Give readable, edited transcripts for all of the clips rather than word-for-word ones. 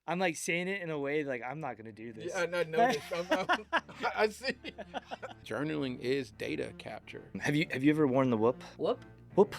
I'm like saying it in a way like I'm not gonna do this. Yeah, I know this. I see. Journaling is data capture. Have you ever worn the whoop? Whoop. Whoop.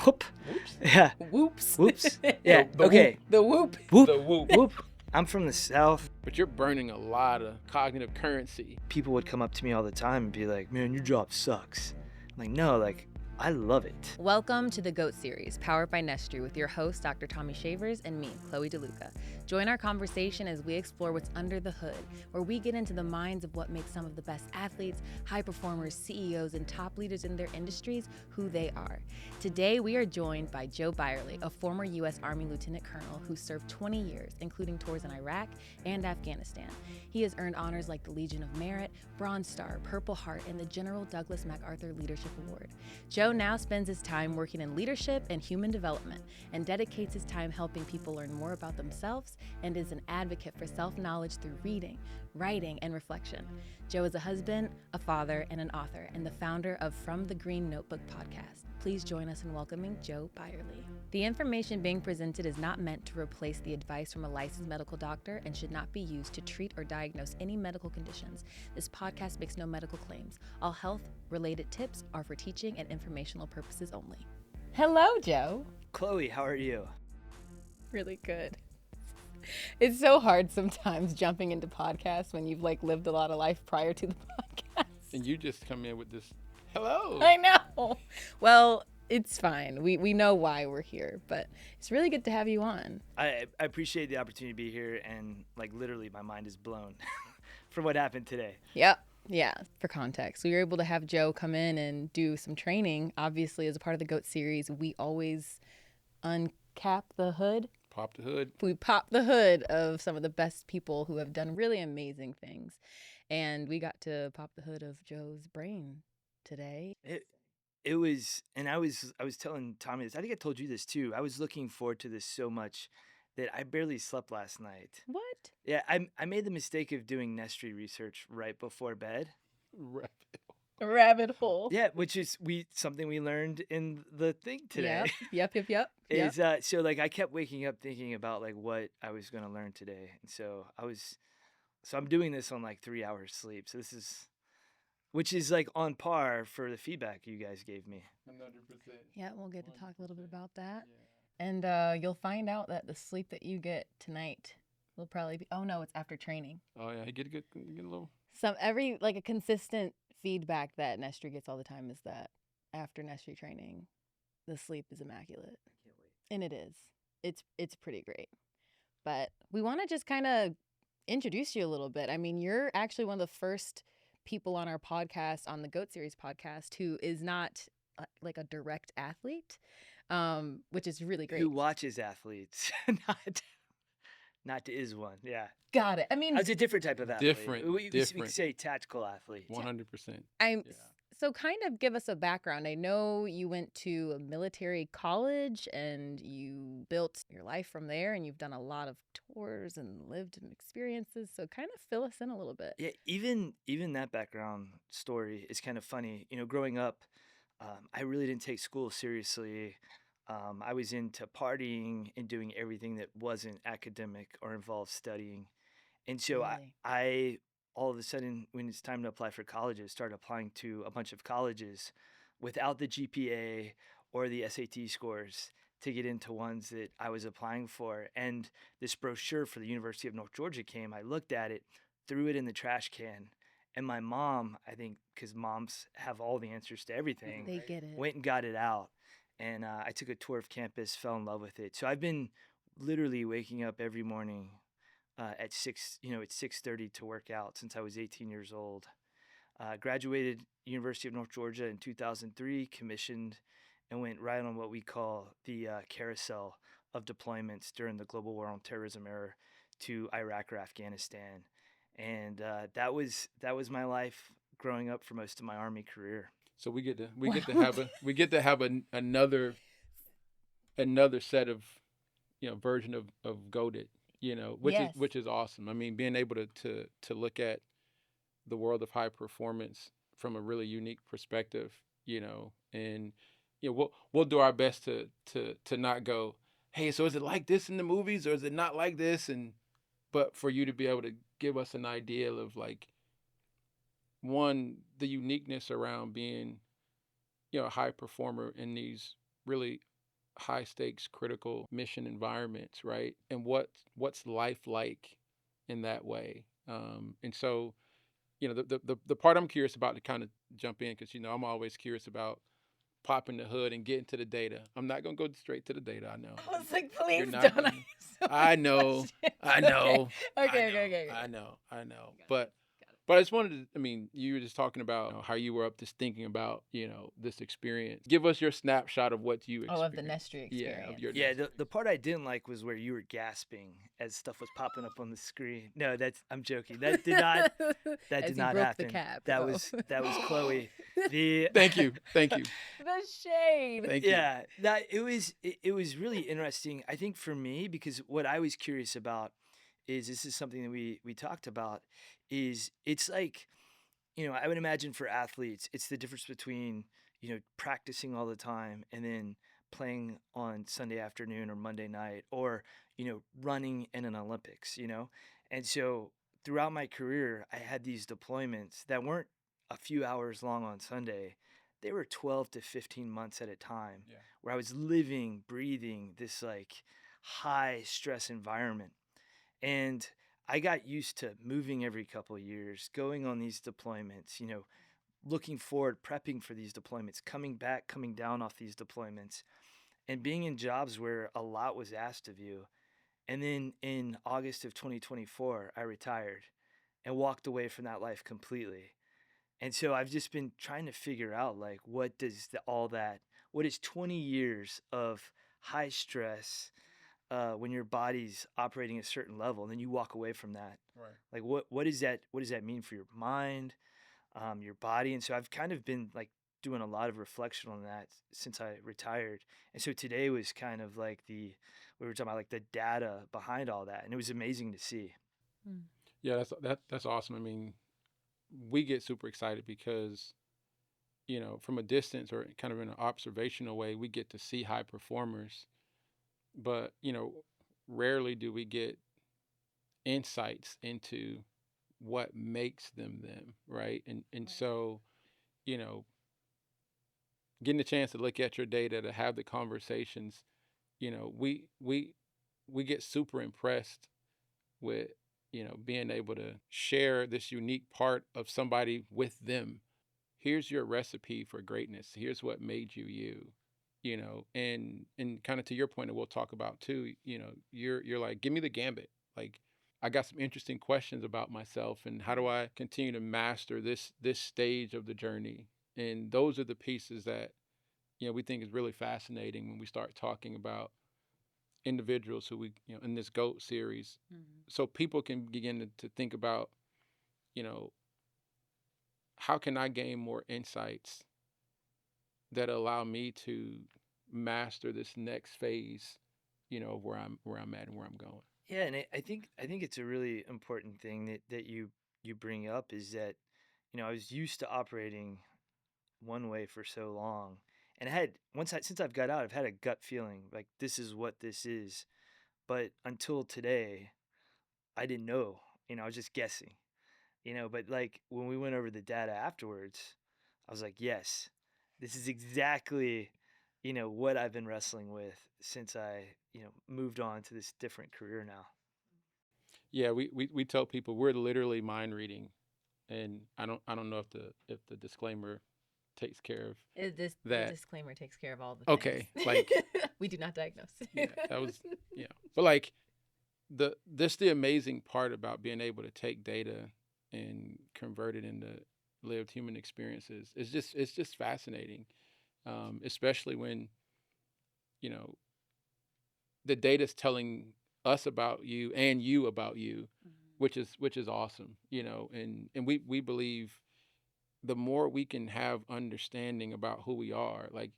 Whoop. Whoops. Yeah. Whoops. Whoops. Yeah. The Okay. The whoop. Whoop. The whoop. Whoop. I'm from the South. But you're burning a lot of cognitive currency. People would come up to me all the time and be like, "Man, your job sucks." I'm like, no, like I love it. Welcome to the G.O.A.T series, powered by NESTRE, with your host, Dr. Tommy Shavers, and me, Chloe DeLuca. Join our conversation as we explore what's under the hood, where we get into the minds of what makes some of the best athletes, high performers, CEOs, and top leaders in their industries who they are. Today, we are joined by Joe Byerly, a former U.S. Army Lieutenant Colonel who served 20 years, including tours in Iraq and Afghanistan. He has earned honors like the Legion of Merit, Bronze Star, Purple Heart, and the General Douglas MacArthur Leadership Award. Joe now spends his time working in leadership and human development and dedicates his time helping people learn more about themselves and is an advocate for self-knowledge through reading, writing, and reflection. Joe is a husband, a father, and an author, and the founder of From the Green Notebook podcast. Please join us in welcoming Joe Byerly. The information being presented is not meant to replace the advice from a licensed medical doctor and should not be used to treat or diagnose any medical conditions. This podcast makes no medical claims. All health-related tips are for teaching and informational purposes only. Hello, Joe. Chloe, how are you? Really good. It's so hard sometimes jumping into podcasts when you've lived a lot of life prior to the podcast. And you just come in with this, hello. I know. Well, it's fine. We know why we're here, but it's really good to have you on. I appreciate the opportunity to be here, and literally my mind is blown from what happened today. Yep. Yeah. For context, we were able to have Joe come in and do some training. Obviously, as a part of the G.O.A.T series, we always uncap the hood. Pop the hood. We pop the hood of some of the best people who have done really amazing things. And we got to pop the hood of Joe's brain today. It was, and I was telling Tommy this. I think I told you this too. I was looking forward to this so much that I barely slept last night. What? Yeah, I made the mistake of doing NESTRE research right before bed. Rabbit hole. Yeah, which is something we learned in the thing today. Yep. Is so I kept waking up thinking about what I was going to learn today, and so I'm doing this on 3 hours sleep. So which is on par for the feedback you guys gave me. 100%. Yeah, we'll get to talk a little bit about that. Yeah. And you'll find out that the sleep that you get tonight will probably be, it's after training. Oh yeah, you get a little. A consistent feedback that NESTRE gets all the time is that after NESTRE training, the sleep is immaculate. I can't wait. And it is. It's pretty great. But we want to just kind of introduce you a little bit. I mean, you're actually one of the first people on our podcast, on the G.O.A.T series podcast, who is not a direct athlete, which is really great. Who watches athletes, not is one. Yeah. Got it. I mean, it's a different type of athlete. Different. We could say tactical athlete. 100%. So kind of give us a background. I know you went to a military college and you built your life from there, and you've done a lot of tours and lived experiences. So kind of fill us in a little bit. Yeah, even that background story is kind of funny. Growing up, I really didn't take school seriously. I was into partying and doing everything that wasn't academic or involved studying. And so Really? I all of a sudden, when it's time to apply for colleges, started applying to a bunch of colleges without the GPA or the SAT scores to get into ones that I was applying for. And this brochure for the University of North Georgia came. I looked at it, threw it in the trash can. And my mom, I think, because moms have all the answers to everything, They get it. went and got it out. And I took a tour of campus, fell in love with it. So I've been literally waking up every morning at 6:30 to work out since I was 18 years old. Graduated University of North Georgia in 2003, commissioned, and went right on what we call the carousel of deployments during the global war on terrorism era to Iraq or Afghanistan. And that was my life growing up for most of my Army career. So we get to have another set of version of G.O.A.T, which is awesome. I mean, being able to look at the world of high performance from a really unique perspective, and we'll do our best to not go, hey, so is it like this in the movies or is it not like this? But for you to be able to give us an idea of like, one, the uniqueness around being, a high performer in these really high stakes critical mission environments, right? And what's life like in that way. And so, the part I'm curious about, to kind of jump in, because I'm always curious about popping the hood and getting to the data. I'm not gonna go straight to the data. I know. I was like, please You're not don't gonna. ask so I many know. questions. I know. Okay. I know. I know. Got it. But I just wanted to, I mean, you were just talking about how you were up just thinking about, this experience. Give us your snapshot of what you Oh, of the experienced. NESTRE Yeah, of experience. your Yeah, NESTRE the part I didn't like was where you were gasping as stuff was popping up on the screen. No, I'm joking. That did not As he not broke the happen. cap. That Oh. was Chloe. The Thank you. Thank you. The shade. Thank you. yeah, that it was really interesting. I think for me, because what I was curious about is, this is something that we talked about, is it's like, I would imagine for athletes, it's the difference between, practicing all the time and then playing on Sunday afternoon or Monday night, or, running in an Olympics. And so throughout my career, I had these deployments that weren't a few hours long on Sunday. They were 12 to 15 months at a time, Yeah. where I was living, breathing this like high stress environment. And I got used to moving every couple of years, going on these deployments, looking forward, prepping for these deployments, coming back, coming down off these deployments, and being in jobs where a lot was asked of you. And then in August of 2024, I retired and walked away from that life completely. And so I've just been trying to figure out, like, what does what is 20 years of high stress, when your body's operating at a certain level, and then you walk away from that. Right. Like, what is that? What does that mean for your mind, your body? And so I've kind of been like doing a lot of reflection on that since I retired. And so today was kind of like we were talking about like the data behind all that, and it was amazing to see. Yeah, that's awesome. I mean, we get super excited because, from a distance or kind of in an observational way, we get to see high performers, but rarely do we get insights into what makes them, right? And so, you know, getting a chance to look at your data, to have the conversations, we get super impressed with, being able to share this unique part of somebody with them. Here's your recipe for greatness. Here's what made you you. And kind of to your point, and we'll talk about too, you're like, give me the gambit. Like, I got some interesting questions about myself, and how do I continue to master this stage of the journey? And those are the pieces that, we think is really fascinating when we start talking about individuals who we, in this GOAT series. So people can begin to think about, you know, how can I gain more insights that allow me to master this next phase, of where I'm at and where I'm going. Yeah, and I think it's a really important thing that you bring up, is that, I was used to operating one way for so long, and I had since I've got out, I've had a gut feeling like this is what this is, but until today, I didn't know. I was just guessing. But like when we went over the data afterwards, I was like, yes, this is exactly, what I've been wrestling with since I, moved on to this different career now. Yeah, we tell people we're literally mind reading, and I don't know if the disclaimer takes care of The that. disclaimer takes care of all the Okay, things. like We do not diagnose. yeah, that was yeah, but like the amazing part about being able to take data and convert it into lived human experiences is it's just fascinating, especially when you know the data's telling us about you and you about you, which is awesome, and we believe the more we can have understanding about who we are, like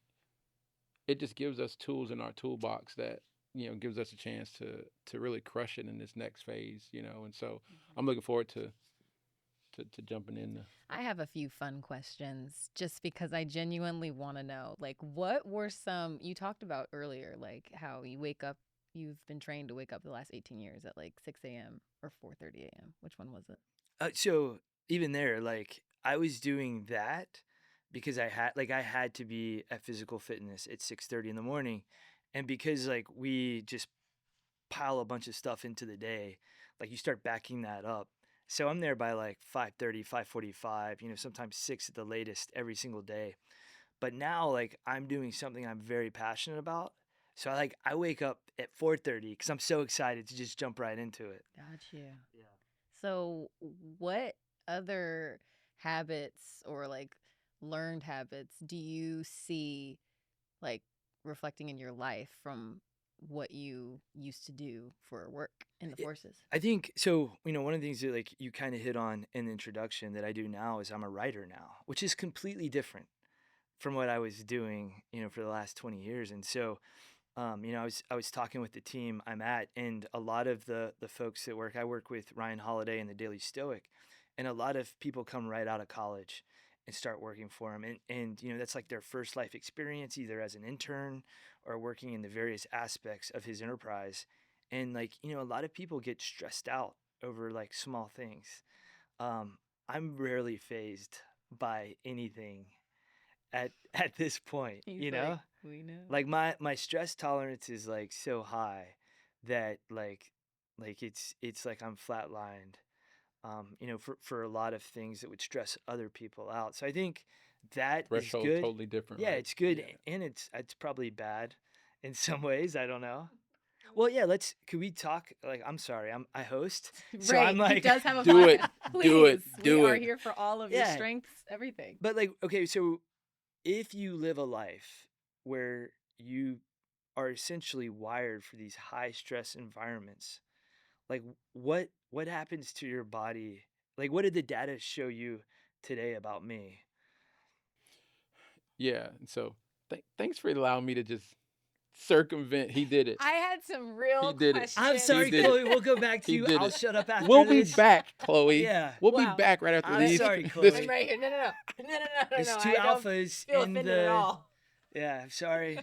it just gives us tools in our toolbox that gives us a chance to really crush it in this next phase, and so I'm looking forward to jumping in. I have a few fun questions just because I genuinely want to know, like, what were some, you talked about earlier, like how you wake up you've been trained to wake up the last 18 years at like 6 a.m. or 4:30 a.m.? Which one was it? So even there, like I was doing that because I had to be at physical fitness at 6:30 in the morning, and because like we just pile a bunch of stuff into the day, like you start backing that up. So I'm there by like 5:30, 5:45, sometimes 6 at the latest every single day. But now like I'm doing something I'm very passionate about. So I wake up at 4:30 cuz I'm so excited to just jump right into it. Got you. Yeah. So what other habits or like learned habits do you see like reflecting in your life from what you used to do for work in the forces? I think so. One of the things that like you kind of hit on in the introduction that I do now is I'm a writer now, which is completely different from what I was doing, for the last 20 years. And so, I was talking with the team I'm at, and a lot of the folks that I work with Ryan Holiday and the Daily Stoic, and a lot of people come right out of college and start working for him, and that's like their first life experience, either as an intern or working in the various aspects of his enterprise, and like a lot of people get stressed out over like small things. I'm rarely phased by anything at this point, He's like, we know. like my stress tolerance is like so high that like it's like I'm flatlined, for a lot of things that would stress other people out. So I think that is Threshold good. totally different, Yeah, right? it's good, Yeah. and it's probably bad in some ways. I don't know. Well, yeah, could we talk? Like, I'm sorry, I host, so Right. I'm like, He does have a Do it. podcast. Please. Do it. Do We are it. here for all of your Yeah. strengths, everything. But like, okay, so if you live a life where you are essentially wired for these high stress environments, like what happens to your body? Like, what did the data show you today about me? Yeah. And so thanks for allowing me to just circumvent. He did it. I had some real He did it. questions. I'm sorry, did it. Chloe. We'll go back to He you. did I'll it. shut up after We'll be this. back, Chloe. Yeah. We'll be Wow. back right after I'm these. sorry, this- Chloe. I'm right here. No. There's two I don't alphas feel in offended at all. Yeah, I'm sorry.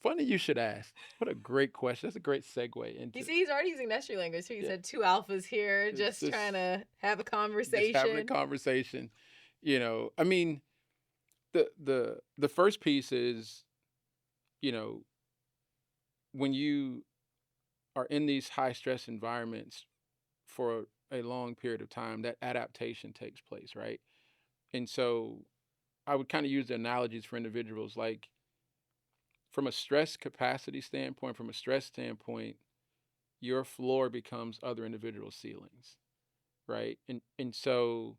Funny you should ask. What a great question. That's a great segue into. You see, he's already using NESTRE language too. He said two alphas here, just trying to have a conversation. Just having a conversation. I mean, the first piece is, when you are in these high stress environments for a long period of time, that adaptation takes place, right? And so I would kind of use the analogies for individuals like from a stress capacity standpoint, from a stress standpoint, your floor becomes other individual ceilings, right? And so,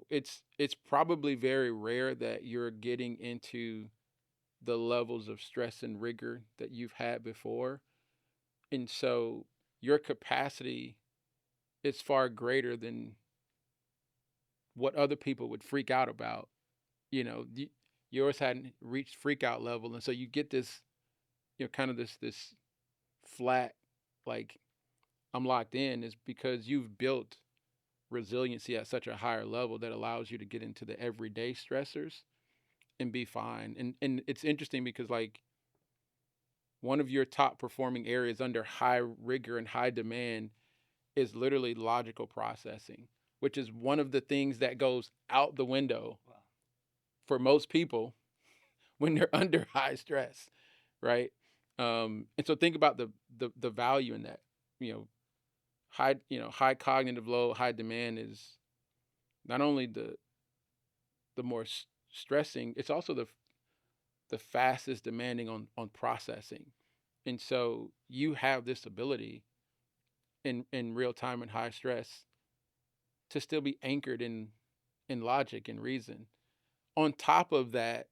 it's probably very rare that you're getting into the levels of stress and rigor that you've had before. And so your capacity is far greater than what other people would freak out about. Yours hadn't reached freak out level. And so you get this, kind of this flat, like I'm locked in, is because you've built resiliency at such a higher level that allows you to get into the everyday stressors and be fine. And it's interesting because like one of your top performing areas under high rigor and high demand is literally logical processing, which is one of the things that goes out the window for most people when they're under high stress, right? And so think about the value in that. High cognitive load, high demand is not only the more stressing, it's also the fastest demanding on processing. And so you have this ability in real time and high stress to still be anchored in logic and reason. On top of that,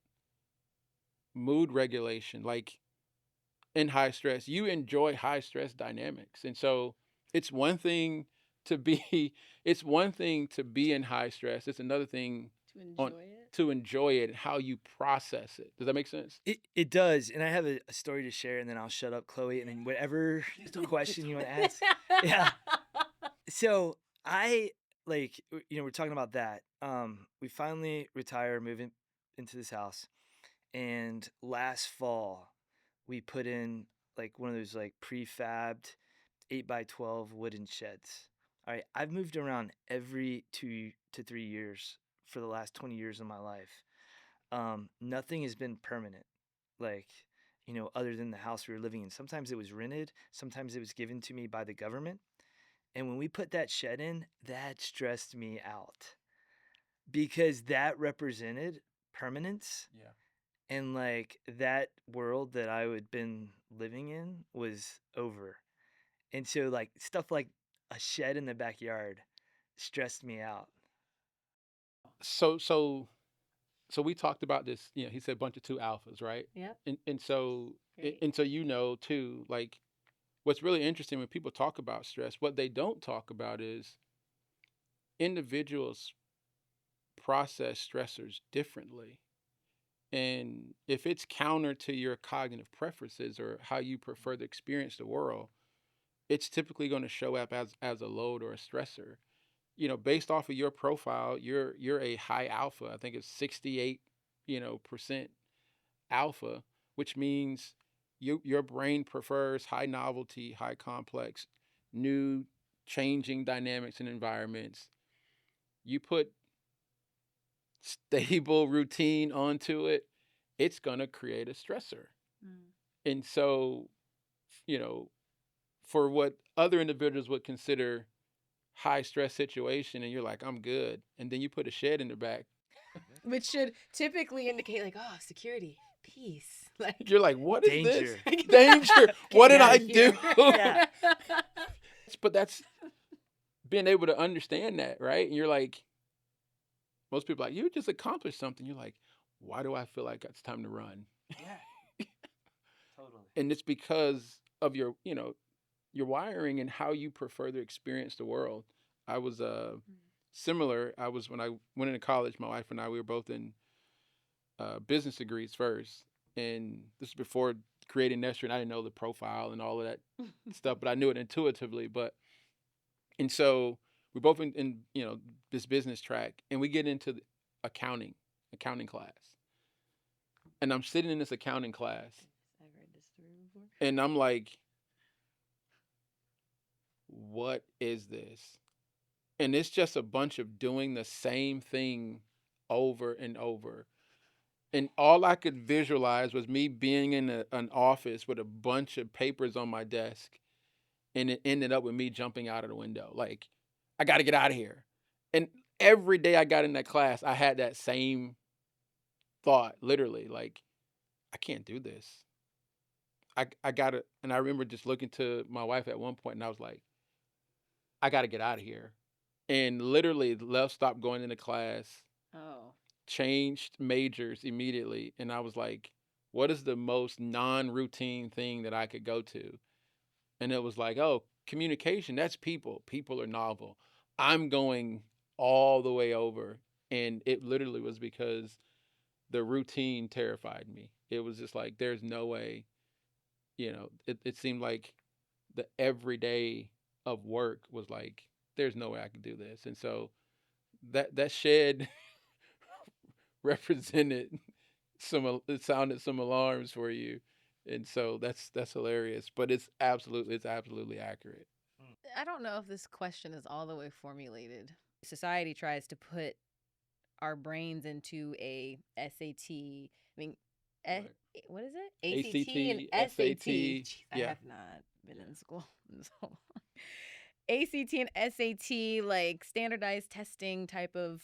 mood regulation, like in high stress, you enjoy high stress dynamics. And so it's one thing to be it's one thing to be in high stress. It's another thing to enjoy it and how you process it. Does that make sense? It does. And I have a story to share, and then I'll shut up, Chloe, and then whatever question you want to ask. Yeah. So we're talking about that. We finally retire, moving into this house. And last fall, we put in like one of those like prefabbed 8x12 wooden sheds. All right, I've moved around every 2 to 3 years for the last 20 years of my life. Nothing has been permanent, like, other than the house we were living in. Sometimes it was rented, sometimes it was given to me by the government. And when we put that shed in, that stressed me out because that represented permanence. Yeah. And like that world that I had been living in was over. And so, like, stuff like a shed in the backyard stressed me out. So we talked about this. He said bunch of two alphas, right? Yep. And so Great. and so too, like what's really interesting when people talk about stress, what they don't talk about is individuals process stressors differently. And if it's counter to your cognitive preferences or how you prefer to experience the world, it's typically going to show up as a load or a stressor. Based off of your profile, you're a high alpha. I think it's 68, percent alpha, which means your brain prefers high novelty, high complex, new changing dynamics and environments. You put stable routine onto it, it's going to create a stressor. Mm. And so, you know, for what other individuals would consider high stress situation, and you're like, I'm good. And then you put a shed in the back, which should typically indicate like, oh, security, peace. Like you're like, what is Danger. this? Danger. What did I do? Yeah. But that's being able to understand that, right? And you're like, most people are like, you just accomplished something. You're like, why do I feel like it's time to run? Yeah. Totally. And it's because of your wiring and how you prefer to experience the world. I was similar. I was when I went into college. My wife and I, we were both in business degrees first, and this is before creating NESTRE. And I didn't know the profile and all of that stuff, but I knew it intuitively. And so we're both in this business track, and we get into accounting class, and I'm sitting in this accounting class. I've read this story before. And I'm like, what is this? And it's just a bunch of doing the same thing over and over. And all I could visualize was me being in an office with a bunch of papers on my desk. And it ended up with me jumping out of the window. Like, I got to get out of here. And every day I got in that class, I had that same thought, literally, like, I can't do this. I got to, and I remember just looking to my wife at one point and I was like, I got to get out of here. And literally stopped going into class. Oh. Changed majors immediately. And I was like, what is the most non-routine thing that I could go to? And it was like, oh, communication, that's people. People are novel. I'm going all the way over. And it literally was because the routine terrified me. It was just like, there's no way, it seemed like the everyday of work was like, there's no way I could do this. And so that shed represented it sounded some alarms for you. And so that's hilarious, but it's absolutely accurate. I don't know if this question is all the way formulated. Society tries to put our brains into a SAT. I mean, what is it? ACT and SAT. Jeez, yeah. I have not been in school in so long. ACT and SAT, like standardized testing type of,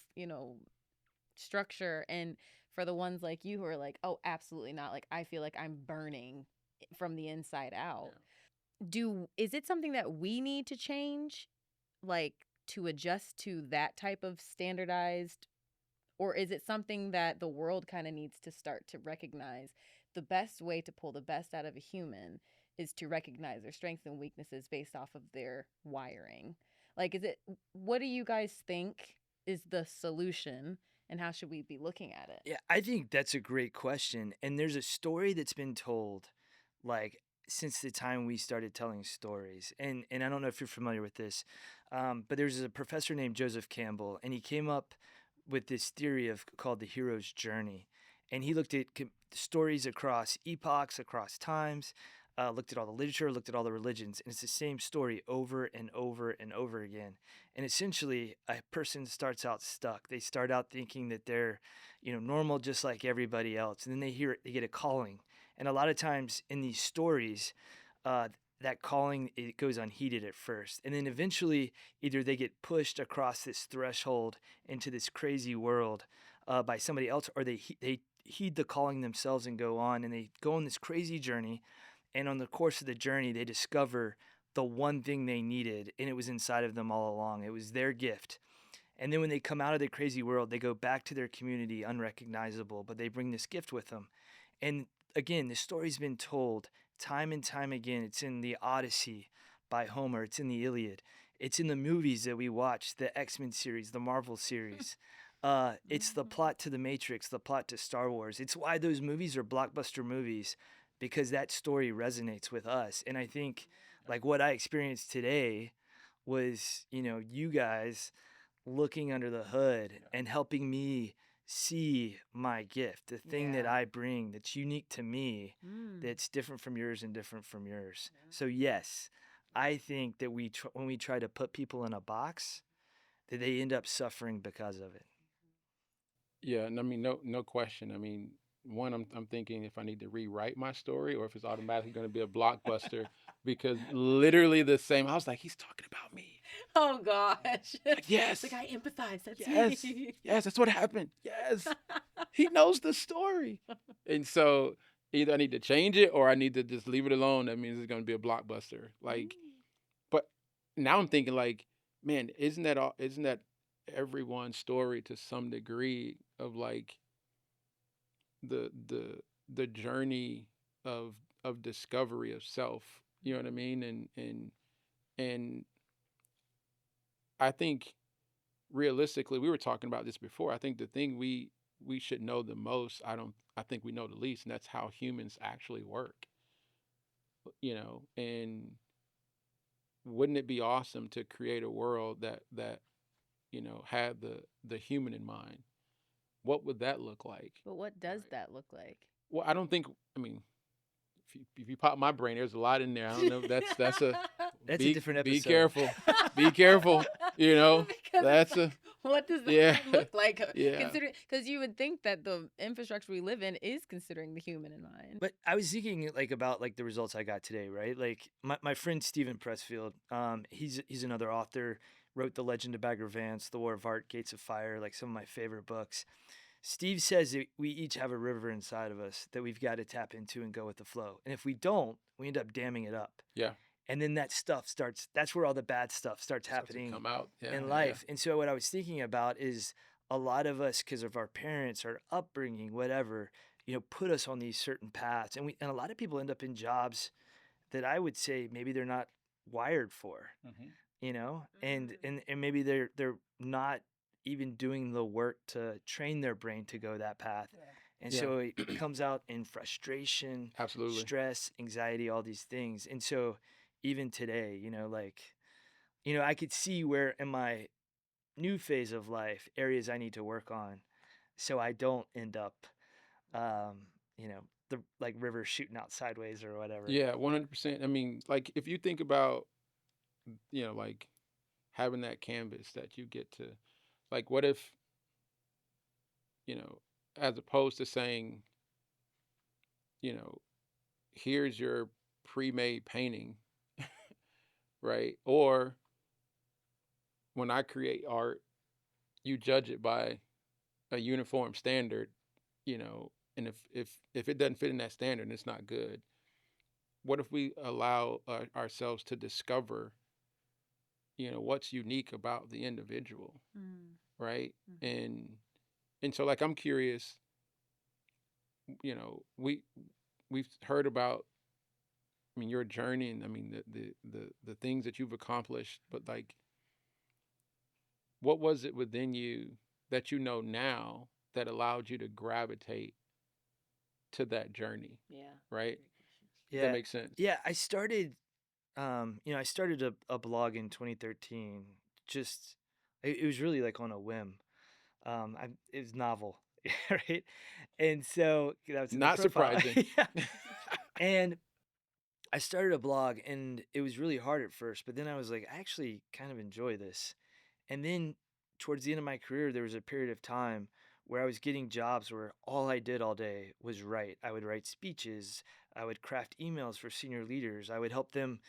structure. And for the ones like you who are like, oh, absolutely not. Like, I feel like I'm burning from the inside out. Yeah. Is it something that we need to change, like to adjust to that type of standardized, or is it something that the world kind of needs to start to recognize the best way to pull the best out of a human is to recognize their strengths and weaknesses based off of their wiring? Like, what do you guys think is the solution and how should we be looking at it? Yeah, I think that's a great question. And there's a story that's been told, like, since the time we started telling stories. And I don't know if you're familiar with this, but there's a professor named Joseph Campbell, and he came up with this theory called the hero's journey. and he looked at stories across epochs, across times, looked at all the literature, looked at all the religions, and it's the same story over and over and over again. And essentially, a person starts out stuck. They start out thinking that they're, normal just like everybody else, and then they get a calling. And a lot of times in these stories, uh, that calling, it goes unheeded at first, and then eventually either they get pushed across this threshold into this crazy world by somebody else, or they heed the calling themselves and go on, and they go on this crazy journey, and on the course of the journey they discover the one thing they needed, and it was inside of them all along. It was their gift. And then when they come out of the crazy world, they go back to their community unrecognizable, but they bring this gift with them. And again, the story's been told time and time again. It's in the Odyssey by Homer, it's in the Iliad, it's in the movies that we watch, the X-Men series, the Marvel series. It's the plot to the Matrix, the plot to Star Wars. It's why those movies are blockbuster movies, because that story resonates with us. And I think like what I experienced today was, you guys looking under the hood and helping me see my gift, the thing that I bring that's unique to me, that's different from yours and different from yours. So yes, I think that when we try to put people in a box, that they end up suffering because of it. Yeah, and I mean, no question. I mean, one, I'm thinking if I need to rewrite my story or if it's automatically going to be a blockbuster because literally the same. I was like, he's talking about me. Oh gosh. Like, yes. Like I empathize. That's yes, me. yes, that's what happened. Yes, he knows the story, and so either I need to change it or I need to just leave it alone. That means it's going to be a blockbuster. Like, but now I'm thinking like, man, isn't that all? Isn't that everyone's story to some degree of like the journey of discovery of self, you know what I mean? And I think realistically, we were talking about this before. I think the thing we should know the most, I think we know the least, and that's how humans actually work. And wouldn't it be awesome to create a world that had the human in mind? What would that look like? But what does that look like? Well, I don't think. I mean, if you pop my brain, there's a lot in there. I don't know. That's a That's a different episode. Be careful. Be careful. That's a. What does that look like? Considering, because you would think that the infrastructure we live in is considering the human in mind. But I was thinking like about like the results I got today, right? Like my friend Stephen Pressfield, he's another author, wrote The Legend of Bagger Vance, The War of Art, Gates of Fire, like some of my favorite books. Steve says that we each have a river inside of us that we've got to tap into and go with the flow. And if we don't, we end up damming it up. Yeah. And then that's where all the bad stuff starts happening come out in life. And so what I was thinking about is a lot of us, because of our parents, our upbringing, whatever, put us on these certain paths. And a lot of people end up in jobs that I would say maybe they're not wired for, and maybe they're not even doing the work to train their brain to go that path. And so it comes out in frustration, absolutely, stress, anxiety, all these things. And so even today, I could see where in my new phase of life, areas I need to work on so I don't end up, the like river shooting out sideways or whatever. Yeah, 100%. I mean, like if you think about, like having that canvas that you get to, like, what if, as opposed to saying, here's your pre-made painting, right? Or when I create art, you judge it by a uniform standard, and if it doesn't fit in that standard, it's not good. What if we allow ourselves to discover, what's unique about the individual, right? And so like I'm curious, we've heard about, I mean, your journey, and I mean the things that you've accomplished, but like, what was it within you that now that allowed you to gravitate to that journey? Yeah. Right? Yeah. That makes sense. Yeah, I started a blog in 2013. Just it was really like on a whim. It was novel. right? And so that was in the Not profile. surprising. Yeah. And I started a blog, and it was really hard at first, but then I was like, I actually kind of enjoy this. And then towards the end of my career, there was a period of time where I was getting jobs where all I did all day was write. I would write speeches, I would craft emails for senior leaders, I would help them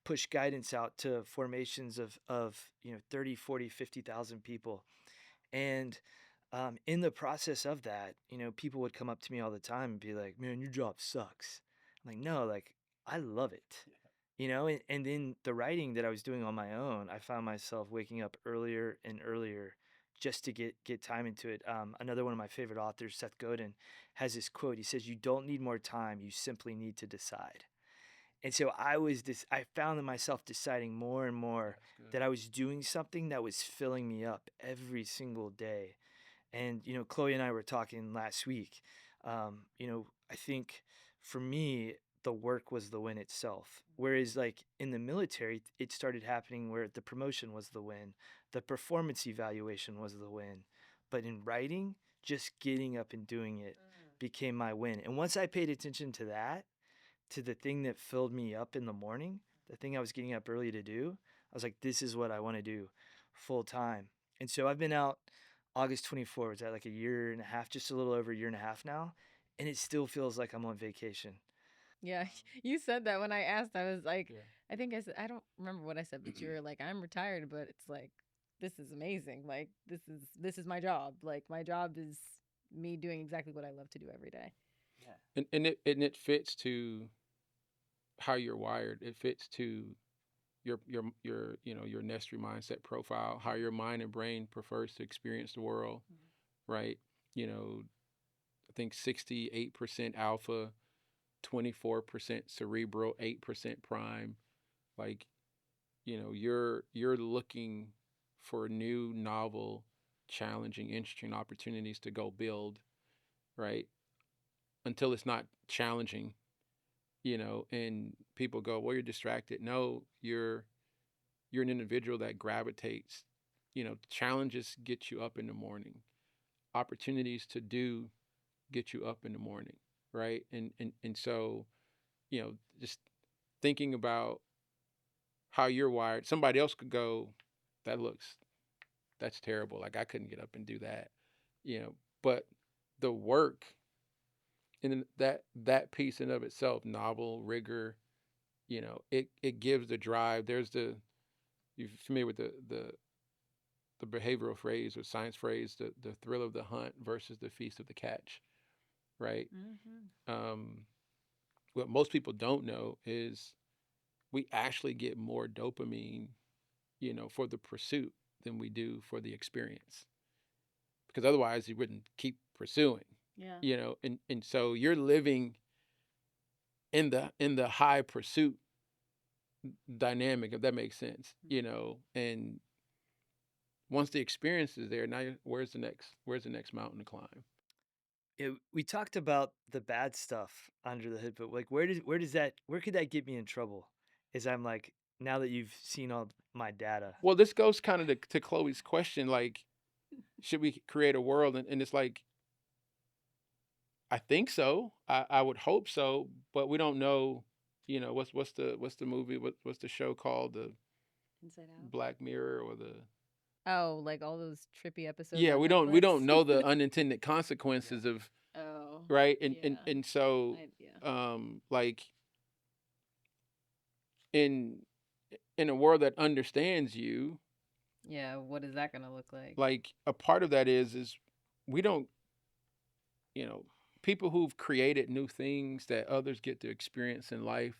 push guidance out to formations of 30, 40, 50,000 people. And in the process of that, people would come up to me all the time and be like, "Man, your job sucks." I'm like, "No, like I love it." And then the writing that I was doing on my own, I found myself waking up earlier and earlier just to get time into it. Another one of my favorite authors, Seth Godin, has this quote. He says, "You don't need more time, you simply need to decide." And so I found myself deciding more and more That's good. that I was doing something that was filling me up every single day. And, Chloe and I were talking last week. I think for me, the work was the win itself. Whereas, like in the military, it started happening where the promotion was the win, the performance evaluation was the win. But in writing, just getting up and doing it became my win. And once I paid attention to that, to the thing that filled me up in the morning, the thing I was getting up early to do, I was like, this is what I want to do full time. And so I've been out August 24th, was that like a year and a half, just a little over a year and a half now. And it still feels like I'm on vacation. Yeah, you said that when I asked. I was like, Yeah. I think I said, I don't remember what I said, but you were like, I'm retired, but it's like, this is amazing. Like, this is my job. Like, my job is me doing exactly what I love to do every day. Yeah. And it fits to how you're wired. It fits to your NESTRE mindset profile, how your mind and brain prefers to experience the world, right? You know, I think 68% alpha, 24% cerebral, 8% prime. Like, you're looking for new, novel, challenging, interesting opportunities to go build, right? Until it's not challenging, and people go, well, you're distracted. No, you're an individual that gravitates. Challenges get you up in the morning. Opportunities to do get you up in the morning, right? And so, just thinking about how you're wired, somebody else could go, that looks that's terrible. Like I couldn't get up and do that, But the work in that piece in of itself, novel rigor, it gives the drive. You're familiar with the behavioral phrase or science phrase, the thrill of the hunt versus the feast of the catch, right? Um, what most people don't know is we actually get more dopamine, for the pursuit than we do for the experience, because otherwise you wouldn't keep pursuing. Yeah. And so you're living in the high pursuit dynamic, if that makes sense, and once the experience is there, now where's the next mountain to climb? We talked about the bad stuff under the hood, but like, where could that get me in trouble? Is I'm like, now that you've seen all my data. Well, this goes kind of to Chloe's question, like, should we create a world? And it's like, I think so. I would hope so, but we don't know. What's the movie? What's the show called? The Inside Out. Black Mirror or the Oh, like all those trippy episodes Yeah, on we don't Netflix. know the unintended consequences of, Oh, right? And yeah. and so Yeah. like in in a world that understands you, Yeah, what is that gonna look like? like a part of that is we don't, you know, people who've created new things that others get to experience in life,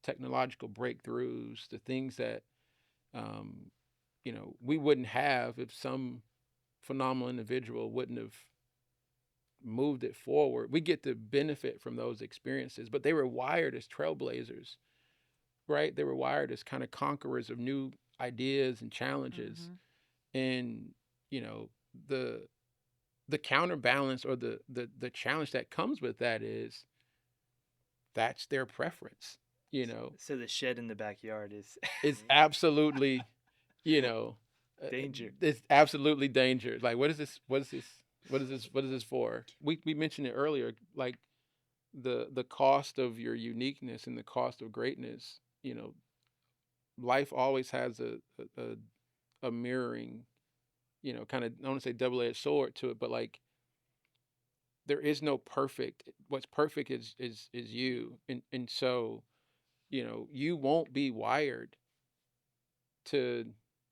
technological breakthroughs, the things that um, we wouldn't have if some phenomenal individual wouldn't have moved it forward. We get to benefit from those experiences, but they were wired as trailblazers, right? They were wired as kind of conquerors of new ideas and challenges. And, you know, the counterbalance or the challenge that comes with that is that's their preference, you know. So the shed in the backyard is It's absolutely, you know, danger. it's absolutely danger. Like, what is this? What is this for? We mentioned it earlier, like the cost of your uniqueness and the cost of greatness. Life always has a mirroring, kind of, I don't want to say double-edged sword to it, but like there is no perfect. What's perfect is you, and so you won't be wired to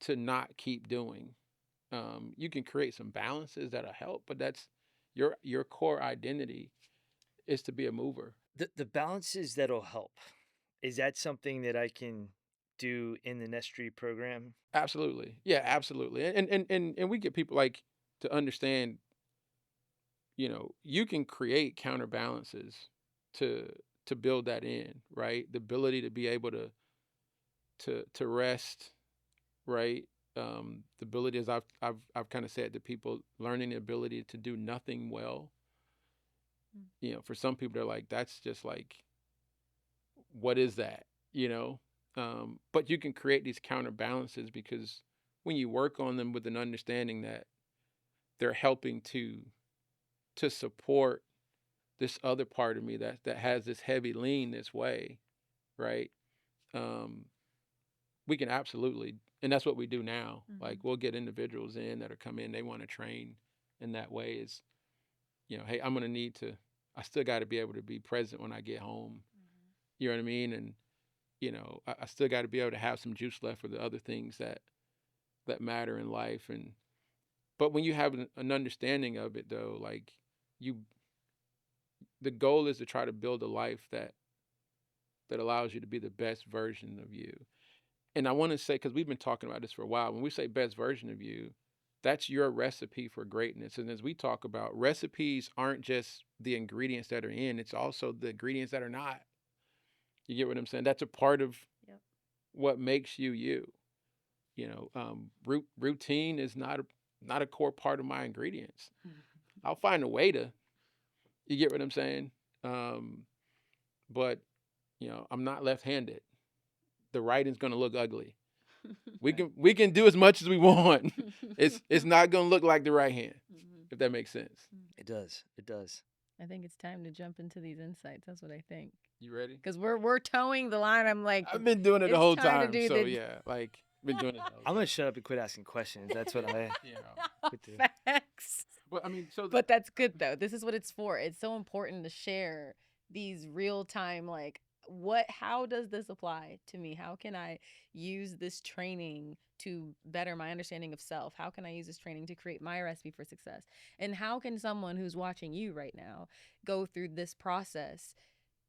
not keep doing. You can create some balances that'll help, but that's your core identity is to be a mover. The balances that'll help. Is that something that I can do in the NESTRE program? Absolutely, yeah, absolutely, and we get people like to understand. You can create counterbalances to build that in, right? The ability to be able to rest, right? The ability, as I've kind of said to people, learning the ability to do nothing well. For some people, they're like, that's just like, what is that? You know, but you can create these counterbalances because when you work on them with an understanding that they're helping to support this other part of me that has this heavy lean this way, right? Um, we can absolutely, and that's what we do now. Like we'll get individuals in that are come in, they want to train in that way. Is hey, I'm gonna need to. I still got to be able to be present when I get home. You know what I mean? And I still got to be able to have some juice left for the other things that matter in life. And but when you have an understanding of it, though, like you, the goal is to try to build a life that allows you to be the best version of you. And I want to say, because we've been talking about this for a while, when we say best version of you, that's your recipe for greatness. And as we talk about, recipes aren't just the ingredients that are in, it's also the ingredients that are not. You get what I'm saying? That's a part of what makes you you. Routine is not a core part of my ingredients. I'll find a way to. You get what I'm saying? But I'm not left-handed. The writing's gonna look ugly. We can do as much as we want. It's not gonna look like the right hand, if that makes sense. It does. It does. I think it's time to jump into these insights. That's what I think. You ready? Because we're towing the line. I'm like, I've been doing it the it's whole time to time, do so the- yeah, like been doing it. I'm gonna shut up and quit asking questions. That's what I would do. Facts. But I mean, But that's good though. This is what it's for. It's so important to share these real time, like, how does this apply to me? How can I use this training to better my understanding of self? How can I use this training to create my recipe for success? And how can someone who's watching you right now go through this process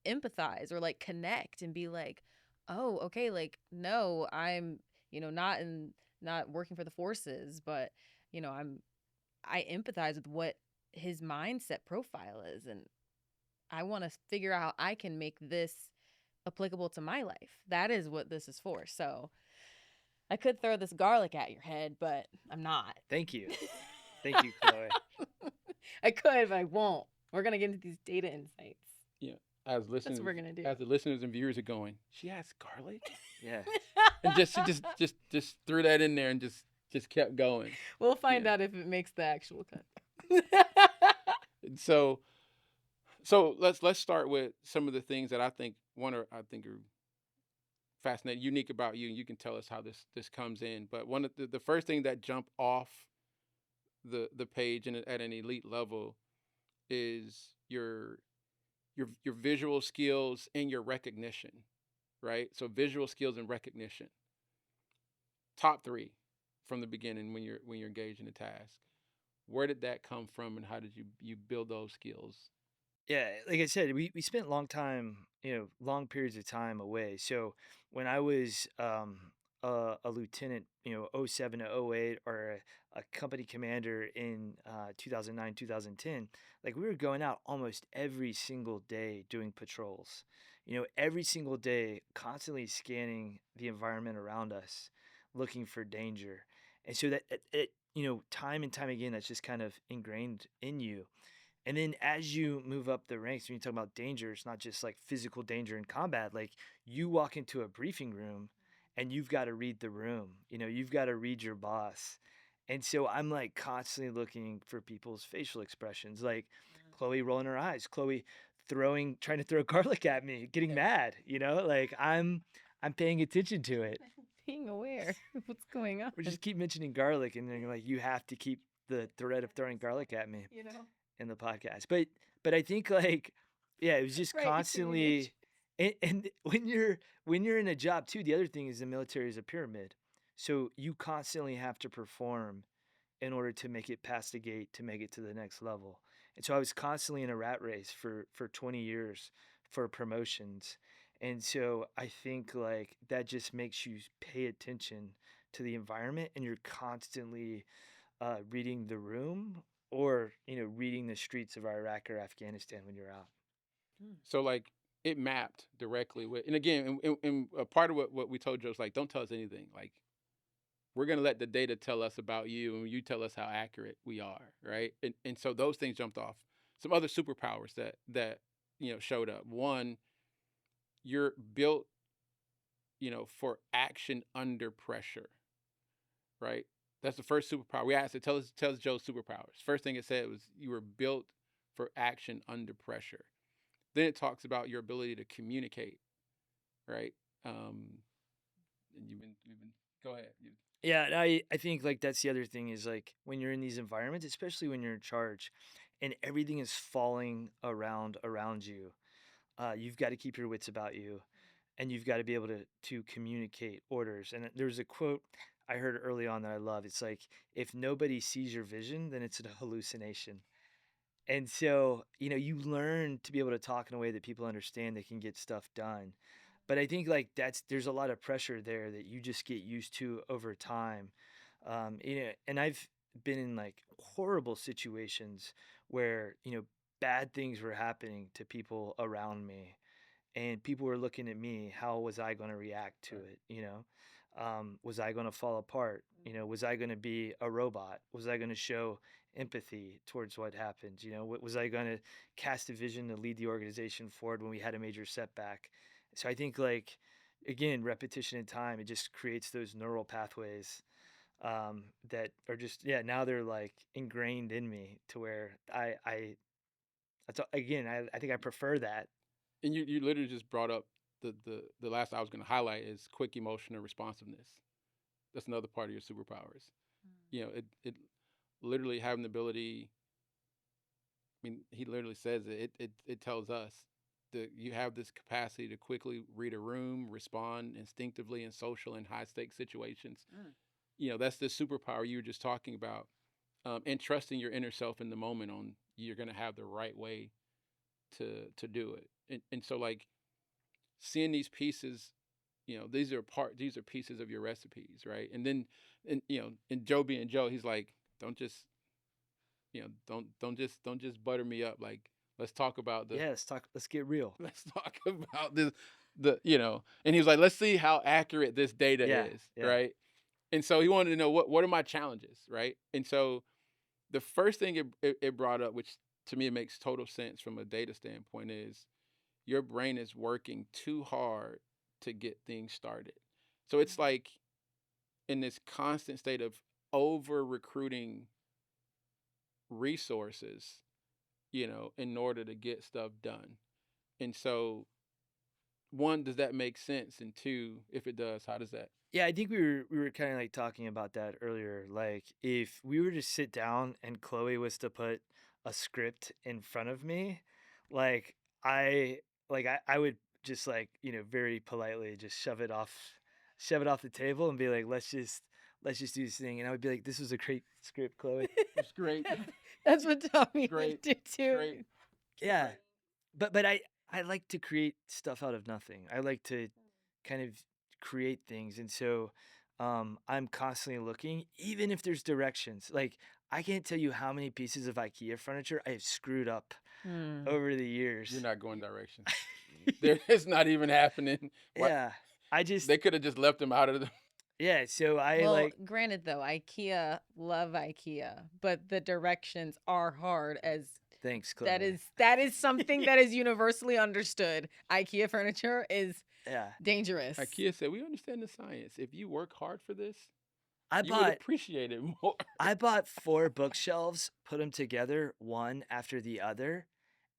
empathize or like connect and be like, oh, okay, like, no, I'm, not working for the forces, but, I empathize with what his mindset profile is. And I want to figure out how I can make this applicable to my life. That is what this is for. So I could throw this garlic at your head, but I'm not. Thank you. Thank you, Chloe. I could, but I won't. We're going to get into these data insights. Yeah. As listeners, That's what we're going to do. as the listeners and viewers are going, she has garlic, Yeah. and just threw that in there and just kept going. We'll find out if it makes the actual cut. So let's start with some of the things that I think are fascinating, unique about you, and you can tell us how this comes in. But one of the first thing that jump off the page and at an elite level is your visual skills and your recognition, right? So visual skills and recognition, top 3 from the beginning when you're engaged in a task. Where did that come from, and how did you build those skills? Yeah, like I said, we spent long periods of time away. So when I was a lieutenant, 07 to '08, or a company commander in 2009, 2010, like we were going out almost every single day doing patrols. Every single day, constantly scanning the environment around us, looking for danger. And so that time and time again, that's just kind of ingrained in you. And then as you move up the ranks, when you talk about danger, it's not just like physical danger in combat. Like you walk into a briefing room and you've got to read the room. You've got to read your boss. And so I'm like constantly looking for people's facial expressions, like Chloe rolling her eyes, Chloe trying to throw garlic at me, getting mad, like I'm paying attention to it. Being aware of what's going on. We just keep mentioning garlic, and then like you have to keep the thread of throwing garlic at me, in the podcast. But I think like, yeah, it was just Right, constantly, and when you're in a job too, the other thing is the military is a pyramid, so you constantly have to perform in order to make it past the gate to make it to the next level. And so I was constantly in a rat race for 20 years for promotions. And so I think like that just makes you pay attention to the environment, and you're constantly reading the room, or reading the streets of Iraq or Afghanistan when you're out. So like it mapped directly with, and again, and a part of what we told Joe is like, don't tell us anything. Like we're gonna let the data tell us about you, and you tell us how accurate we are, right? And so those things jumped off. Some other superpowers that showed up. One, you're built, for action under pressure, right? That's the first superpower. We asked it, tell us Joe's superpowers. First thing it said was you were built for action under pressure. Then it talks about your ability to communicate, right? And you've been go ahead. Yeah, and I think like that's the other thing is like when you're in these environments, especially when you're in charge, and everything is falling around you, you've got to keep your wits about you, and you've got to be able to communicate orders. And there's a quote I heard early on that I love. It's like, if nobody sees your vision, then it's a hallucination. And so, you learn to be able to talk in a way that people understand, that can get stuff done. But I think like there's a lot of pressure there that you just get used to over time. And I've been in like horrible situations where, bad things were happening to people around me, and people were looking at me. How was I going to react to Right. it? Was I going to fall apart? Was I going to be a robot? Was I going to show empathy towards what happened? Was I going to cast a vision to lead the organization forward when we had a major setback? So I think like, again, repetition and time, it just creates those neural pathways, that are just, yeah, now they're like ingrained in me to where again, I think I prefer that. And you literally just brought up the last I was going to highlight is quick emotional responsiveness. That's another part of your superpowers. It literally having the ability. I mean, he literally says it tells us that you have this capacity to quickly read a room, respond instinctively in social and high stakes situations. That's the superpower you were just talking about, and trusting your inner self in the moment on you're going to have the right way to do it. And so like seeing these pieces, these are pieces of your recipes, right? And then and Joe being Joe, he's like, don't just don't just butter me up. Like let's talk about Yeah, let's get real. let's talk about and he was like, let's see how accurate this data Yeah, is, yeah. right? And so he wanted to know what are my challenges, right? And so the first thing it brought up, which to me it makes total sense from a data standpoint, is your brain is working too hard to get things started. So it's like in this constant state of over recruiting resources, in order to get stuff done. And so, one, does that make sense? And two, if it does, how does that? Yeah, I think we were kind of like talking about that earlier. Like if we were to sit down and Chloe was to put a script in front of me, like I would just like, very politely just shove it off the table and be like, let's just do this thing. And I would be like, this was a great script, Chloe. It's great. That's what Tommy Great. would do too. Great. Yeah. But I like to create stuff out of nothing. I like to kind of create things. And so I'm constantly looking, even if there's directions. Like I can't tell you how many pieces of IKEA furniture I have screwed up over the years. You're not going directions. It's not even happening. Yeah. They could have just left them out of the. Yeah, so granted though, love IKEA, but the directions are hard as thanks, Chloe. that is something that is universally understood. IKEA furniture is dangerous. IKEA said, we understand the science. If you work hard for this, I You would bought appreciate it more. I bought 4 bookshelves, put them together one after the other,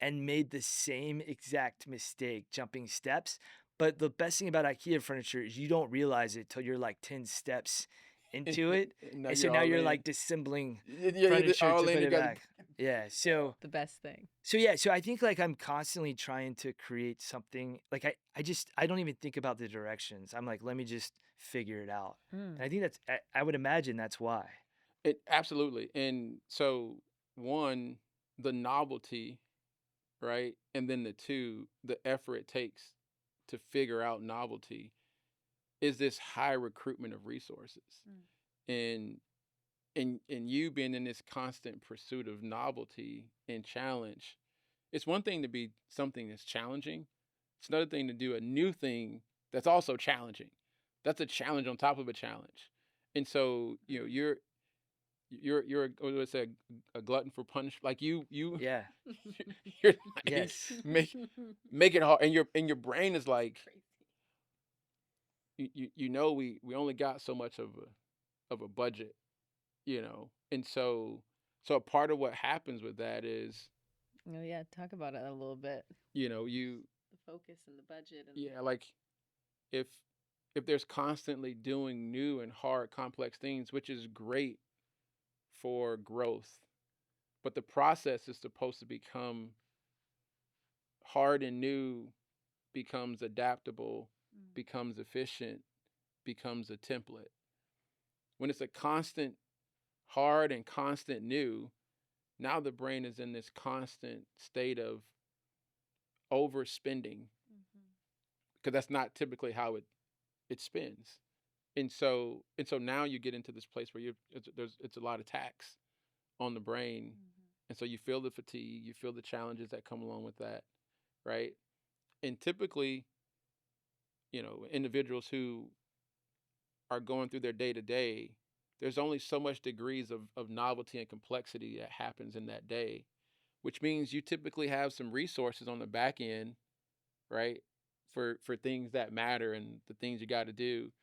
and made the same exact mistake, jumping steps. But the best thing about IKEA furniture is you don't realize it till you're like 10 steps into it. Now And so you're now all you're in. like disassembling You're furniture all to in. put You it got. back. Yeah. The best thing. So yeah, so I think like I'm constantly trying to create something like I don't even think about the directions. I'm like, let me just figure it out. Mm. And I think I would imagine that's why. It absolutely. And so one, the novelty, right? And then the two, the effort it takes to figure out novelty is this high recruitment of resources. And and you being in this constant pursuit of novelty and challenge, it's one thing to be something that's challenging. It's another thing to do a new thing that's also challenging. That's a challenge on top of a challenge. And so, you're what do I say, a glutton for punishment. Like you Yeah. you're like Yes. make it hard, and your brain is like, we only got so much of a budget, and so a part of what happens with that is, Oh yeah, talk about it a little bit. you The focus and the budget and yeah, like if there's constantly doing new and hard complex things, which is great for growth, but the process is supposed to become hard and new, becomes adaptable, becomes efficient, becomes a template. When it's a constant hard and constant new, now the brain is in this constant state of overspending, because that's not typically how it spins. And so now you get into this place where it's a lot of tax on the brain. And so you feel the fatigue, you feel the challenges that come along with that, right? And typically, individuals who are going through their day to day, there's only so much degrees of novelty and complexity that happens in that day, which means you typically have some resources on the back end, right? For things that matter and the things you got to do.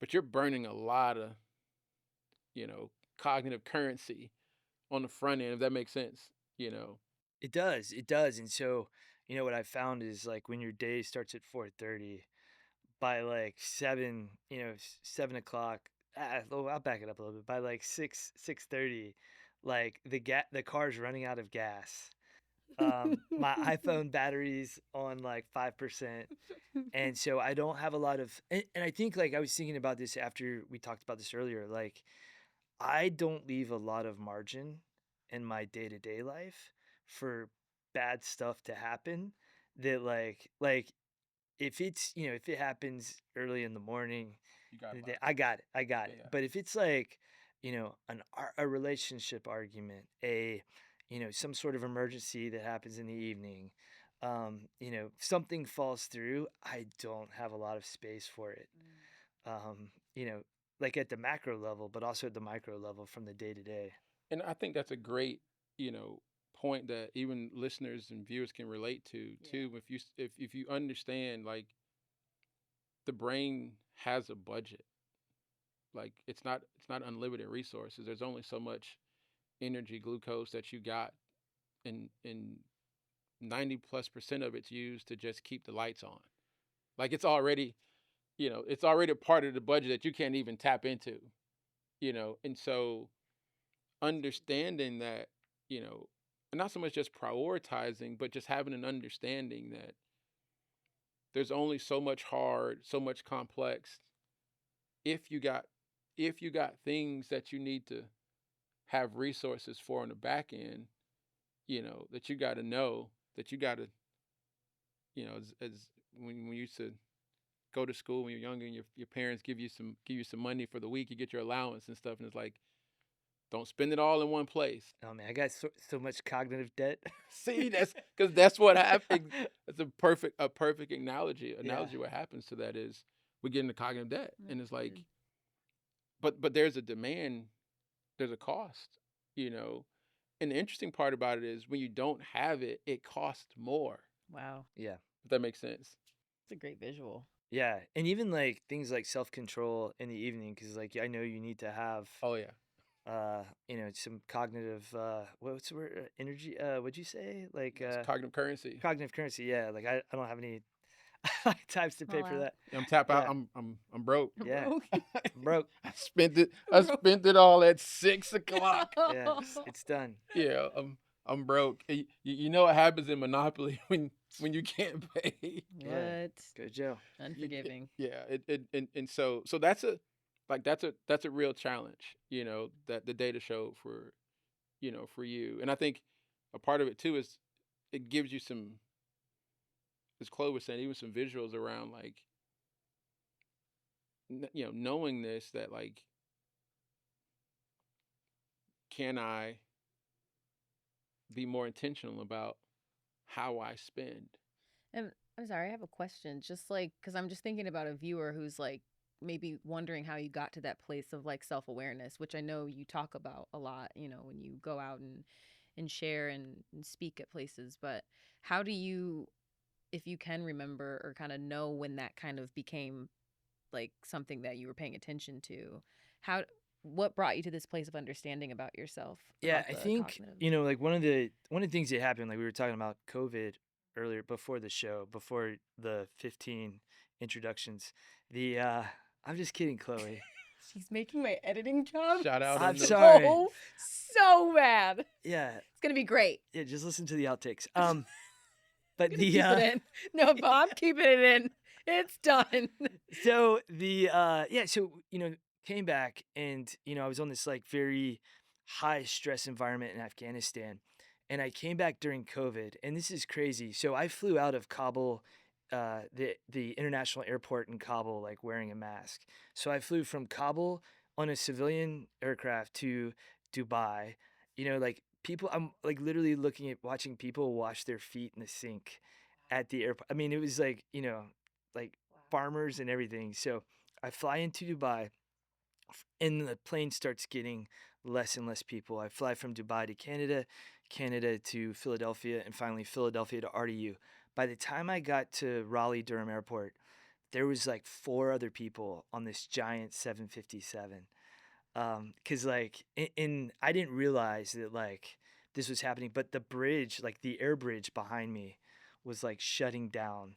But you're burning a lot of, cognitive currency on the front end, if that makes sense. It does. It does. And so, what I found is like when your day starts at 4:30, by like 7, 7 o'clock. I'll back it up a little bit. By like 6:30, like the car's running out of gas. My iPhone battery's on like 5%. And so I don't have a lot of, and I think like I was thinking about this after we talked about this earlier. Like I don't leave a lot of margin in my day-to-day life for bad stuff to happen that like if it's if it happens early in the morning, You got I got it. yeah. But if it's like a relationship argument, some sort of emergency that happens in the evening, something falls through, I don't have a lot of space for it. um you know like at the macro level, but also at the micro level from the day to day. And I think that's a great, point that even listeners and viewers can relate to too. If you understand, like, the brain has a budget. Like, it's not unlimited resources. There's only so much energy, glucose that you got, and 90+% of it's used to just keep the lights on. Like, it's already a part of the budget that you can't even tap into. And so understanding that, and not so much just prioritizing, but just having an understanding that there's only so much hard, so much complex. If you got things that you need to have resources for on the back end, that you got to know that you got to, as when we used to go to school when you're younger, and your parents give you some money for the week, you get your allowance and stuff, and it's like, don't spend it all in one place. Oh man, I got so much cognitive debt. See, that's because that's what happens. That's a perfect analogy. Yeah. What happens to that is we get into cognitive debt, and it's like, but there's a demand, there's a cost, and the interesting part about it is when you don't have it, it costs more. Wow. Yeah. If that makes sense. It's a great visual. Yeah, and even like things like self-control in the evening, because like I know you need to have Oh yeah. some cognitive what's the word, energy, what'd you say, like It's cognitive currency. cognitive currency, yeah, like I don't have any types to Oh pay for wow. that. I'm tap out. Yeah, I'm broke. yeah, Broke. I'm broke. I spent it. I Broke. spent it all at 6 o'clock. Yeah, it's done. Yeah, I'm broke. You know what happens in Monopoly when you can't pay? Yeah, What? go Joe. Unforgiving. Yeah, and so that's a that's a real challenge. That the data showed for for you, and I think a part of it too is it gives you some, as Chloe was saying, even some visuals around like knowing this, that like, can I be more intentional about how I spend? And I'm sorry, I have a question. Just like, because I'm just thinking about a viewer who's like maybe wondering how you got to that place of like self awareness, which I know you talk about a lot, when you go out and share and speak at places. But how do you, if you can remember or kind of know when that kind of became like something that you were paying attention to, how, what brought you to this place of understanding about yourself, Yeah, about I the think, cognitive? like one of the things that happened, like we were talking about COVID earlier before the show, before the 15 introductions. The I'm just kidding, Chloe. She's making my editing job Shout out I'm on the sorry. so bad. Yeah, It's gonna be great. yeah, just listen to the outtakes. But I'm gonna keep it in. No, but I'm keeping it in. It's done. so the yeah, so came back, and I was on this like very high stress environment in Afghanistan, and I came back during COVID, and this is crazy. So I flew out of Kabul, the international airport in Kabul, like wearing a mask. So I flew from Kabul on a civilian aircraft to Dubai. Like people, I'm like literally watching people wash their feet in the sink at the airport. I mean, it was like like farmers and everything. So I fly into Dubai, and the plane starts getting less and less people. I fly from Dubai to Canada, Canada to Philadelphia, and finally Philadelphia to RDU. By the time I got to Raleigh Durham Airport, there was like four other people on this giant 757. Cause like, and I didn't realize that like this was happening, but the bridge, like the air bridge behind me, was like shutting down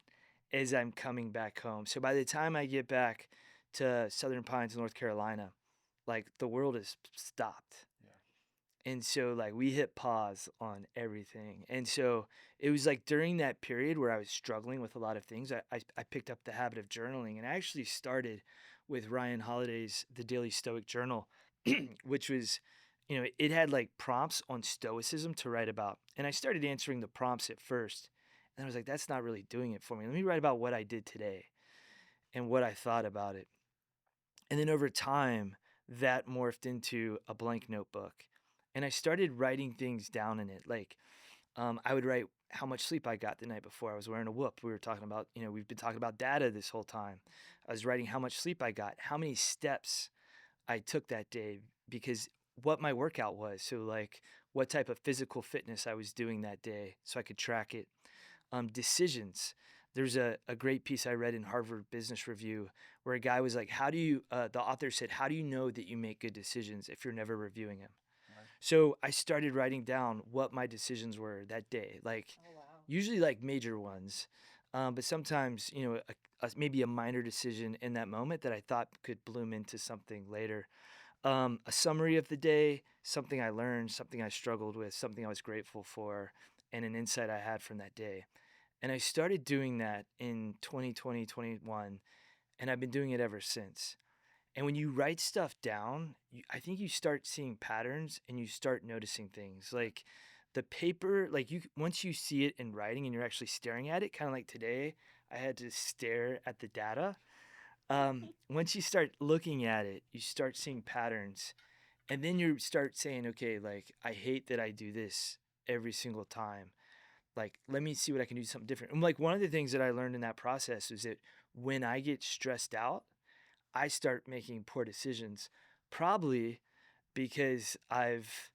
as I'm coming back home. So by the time I get back to Southern Pines, North Carolina, like the world has stopped. And so like we hit pause on everything. And so it was like during that period where I was struggling with a lot of things, I picked up the habit of journaling, and I actually started with Ryan Holiday's The Daily Stoic Journal, which was, it had like prompts on stoicism to write about. And I started answering the prompts at first. And I was like, that's not really doing it for me. Let me write about what I did today and what I thought about it. And then over time, that morphed into a blank notebook. And I started writing things down in it. Like, I would write how much sleep I got the night before. I was wearing a whoop. We were talking about, we've been talking about data this whole time. I was writing how much sleep I got, how many steps I took that day, because what my workout was. So, like, what type of physical fitness I was doing that day so I could track it. Decisions. There's a great piece I read in Harvard Business Review where a guy was like, the author said, how do you know that you make good decisions if you're never reviewing them? Right. So I started writing down what my decisions were that day, like usually like major ones. But sometimes, maybe a minor decision in that moment that I thought could bloom into something later. A summary of the day, something I learned, something I struggled with, something I was grateful for, and an insight I had from that day. And I started doing that in 2020, 21, and I've been doing it ever since. And when you write stuff down, I think you start seeing patterns and you start noticing things. Like the paper, like once you see it in writing and you're actually staring at it, kind of like today, I had to stare at the data. Once you start looking at it, you start seeing patterns. And then you start saying, okay, like, I hate that I do this every single time. Like, let me see what I can do something different. And like one of the things that I learned in that process is that when I get stressed out, I start making poor decisions, probably because I've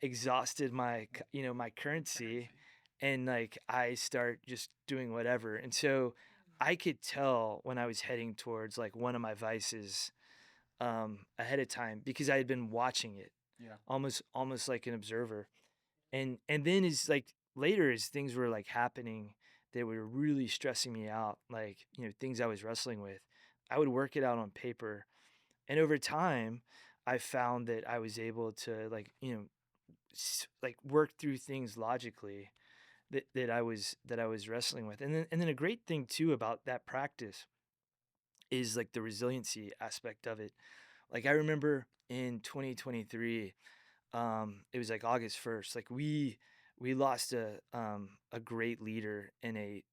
exhausted my currency, and like I start just doing whatever. And so I could tell when I was heading towards like one of my vices ahead of time because I had been watching it Yeah. almost like an observer. And then as like later as things were like happening that were really stressing me out, like, things I was wrestling with, I would work it out on paper. And over time, I found that I was able to like, like work through things logically that I was wrestling with. And then a great thing too about that practice is like the resiliency aspect of it. Like I remember in 2023, it was like August 1st, like we lost a great leader in a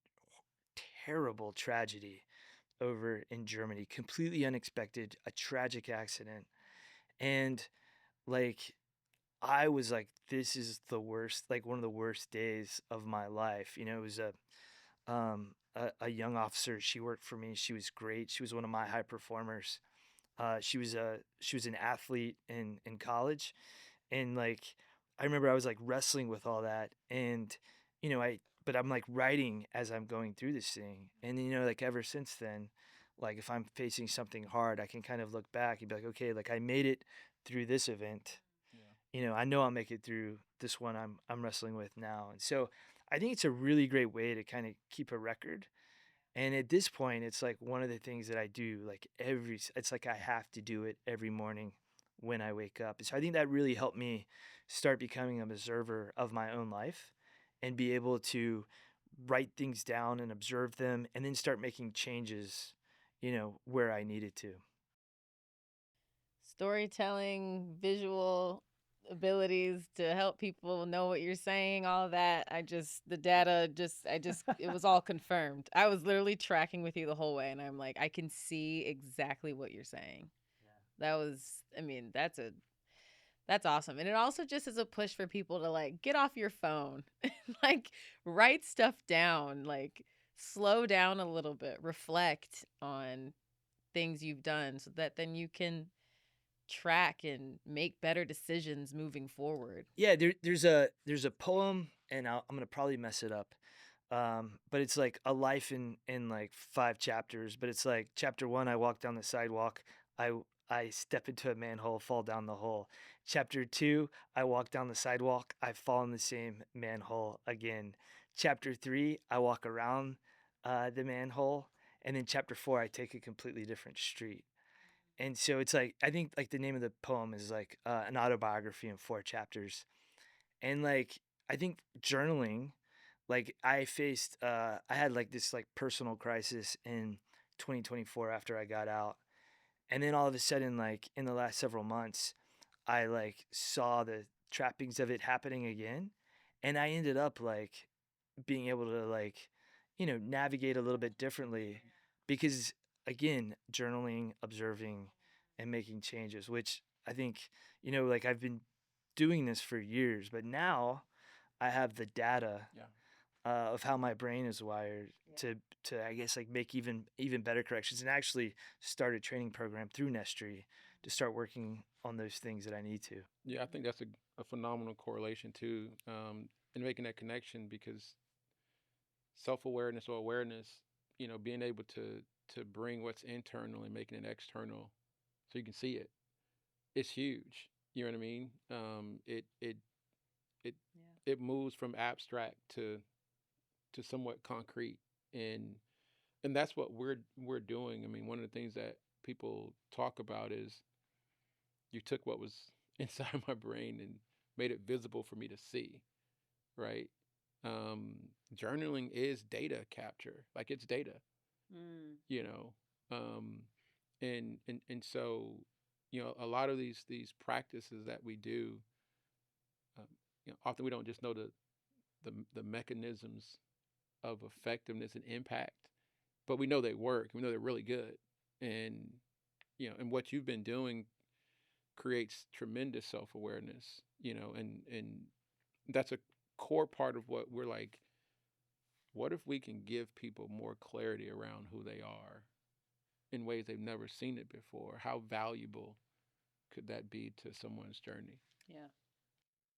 terrible tragedy over in Germany, completely unexpected, a tragic accident. And like I was like, this is the worst, like one of the worst days of my life. It was a young officer. She worked for me. She was great. She was one of my high performers. She was an athlete in college, and like I remember I was like wrestling with all that, and but I'm like writing as I'm going through this thing, and like ever since then, like if I'm facing something hard, I can kind of look back and be like, okay, like I made it through this event. Yeah. I know I'll make it through this one I'm wrestling with now. And so I think it's a really great way to kind of keep a record. And at this point, it's like one of the things that I do like it's like I have to do it every morning when I wake up. And so I think that really helped me start becoming an observer of my own life and be able to write things down and observe them and then start making changes, where I needed to. Storytelling, visual abilities to help people know what you're saying, all of that. The data it was all confirmed. I was literally tracking with you the whole way, and I'm like, I can see exactly what you're saying. That was, I mean, that's awesome. And it also just is a push for people to like get off your phone, like write stuff down, like slow down a little bit, reflect on things you've done so that then you can track and make better decisions moving forward. Yeah, there's a poem, and I'm gonna probably mess it up, but it's like a life in like 5 chapters. But it's like chapter one, I walk down the sidewalk, I step into a manhole, fall down the hole. Chapter two, I walk down the sidewalk, I fall in the same manhole again. Chapter three, I walk around the manhole, and then chapter four, I take a completely different street. And so it's like I think like the name of the poem is like an autobiography in 4 chapters. And like I think journaling, like I had like this like personal crisis in 2024 after I got out. And then all of a sudden, like in the last several months, I like saw the trappings of it happening again. And I ended up like being able to like, navigate a little bit differently because again, journaling, observing, and making changes, which I think, like I've been doing this for years, but now I have the data Yeah. of how my brain is wired to I guess like make even better corrections, and actually start a training program through NESTRE to start working on those things that I need to. Yeah, I think that's a phenomenal correlation too, in making that connection because self-awareness or awareness, being able to bring what's internal and making it external so you can see it, it's huge. You know what I mean? It it moves from abstract to somewhat concrete, and that's what we're doing. I mean, one of the things that people talk about is you took what was inside of my brain and made it visible for me to see, right? Um, Journaling is data capture, like it's data, Mm. you know, um, and so a lot of these practices that we do, um, often we don't just know the mechanisms of effectiveness and impact, but we know they work. We know they're really good, and and what you've been doing creates tremendous self awareness. And that's a core part of what we're like. What if we can give people more clarity around who they are in ways they've never seen it before? How valuable could that be to someone's journey? Yeah.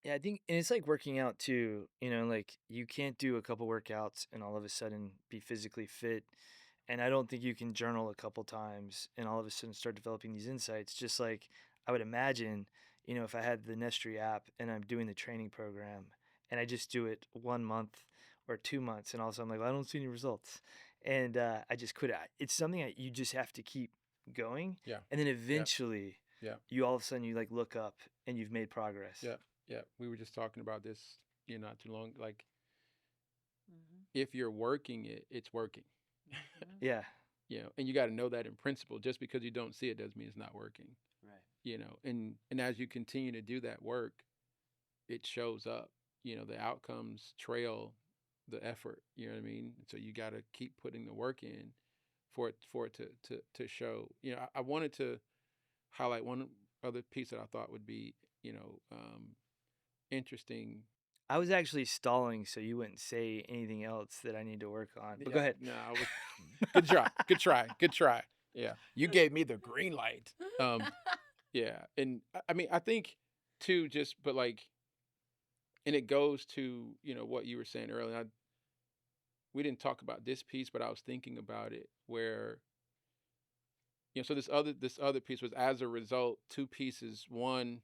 Yeah, I think, and it's like working out too, like you can't do a couple workouts and all of a sudden be physically fit And I don't think you can journal a couple times and all of a sudden start developing these insights. Just like I would imagine, if I had the Nestre app and I'm doing the training program and I just do it 1 month or 2 months and all of a sudden I'm like, well, I don't see any results. And I just quit. It's something that you just have to keep going. Yeah. And then Yeah. eventually Yeah. you all of a sudden you like look up and you've made progress. Yeah. Yeah. We were just talking about this, not too long. Like, Mm-hmm. if you're working it, it's working. Mm-hmm. Yeah. And you got to know that in principle. Just because you don't see it doesn't mean it's not working. Right. And as you continue to do that work, it shows up. The outcomes trail the effort. You know what I mean? So you got to keep putting the work in for it to show. I wanted to highlight one other piece that I thought would be interesting. I was actually stalling so you wouldn't say anything else that I need to work on. But Yeah, go ahead. no, good try, good try. Yeah, you gave me the green light. Yeah, and I mean, I think too, but like, and it goes to what you were saying earlier. We didn't talk about this piece, but I was thinking about it where so this other piece was, as a result, two pieces. One,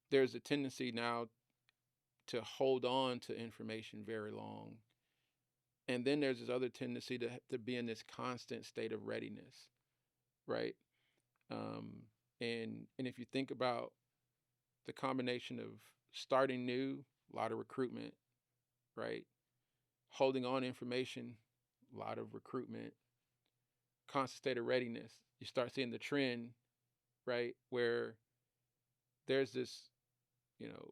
there's a tendency now to hold on to information very long. And then there's this other tendency to be in this constant state of readiness, right? And if you think about the combination of starting new, a lot of recruitment, right? Holding on information, a lot of recruitment, constant state of readiness, you start seeing the trend, right? Where there's this, you know,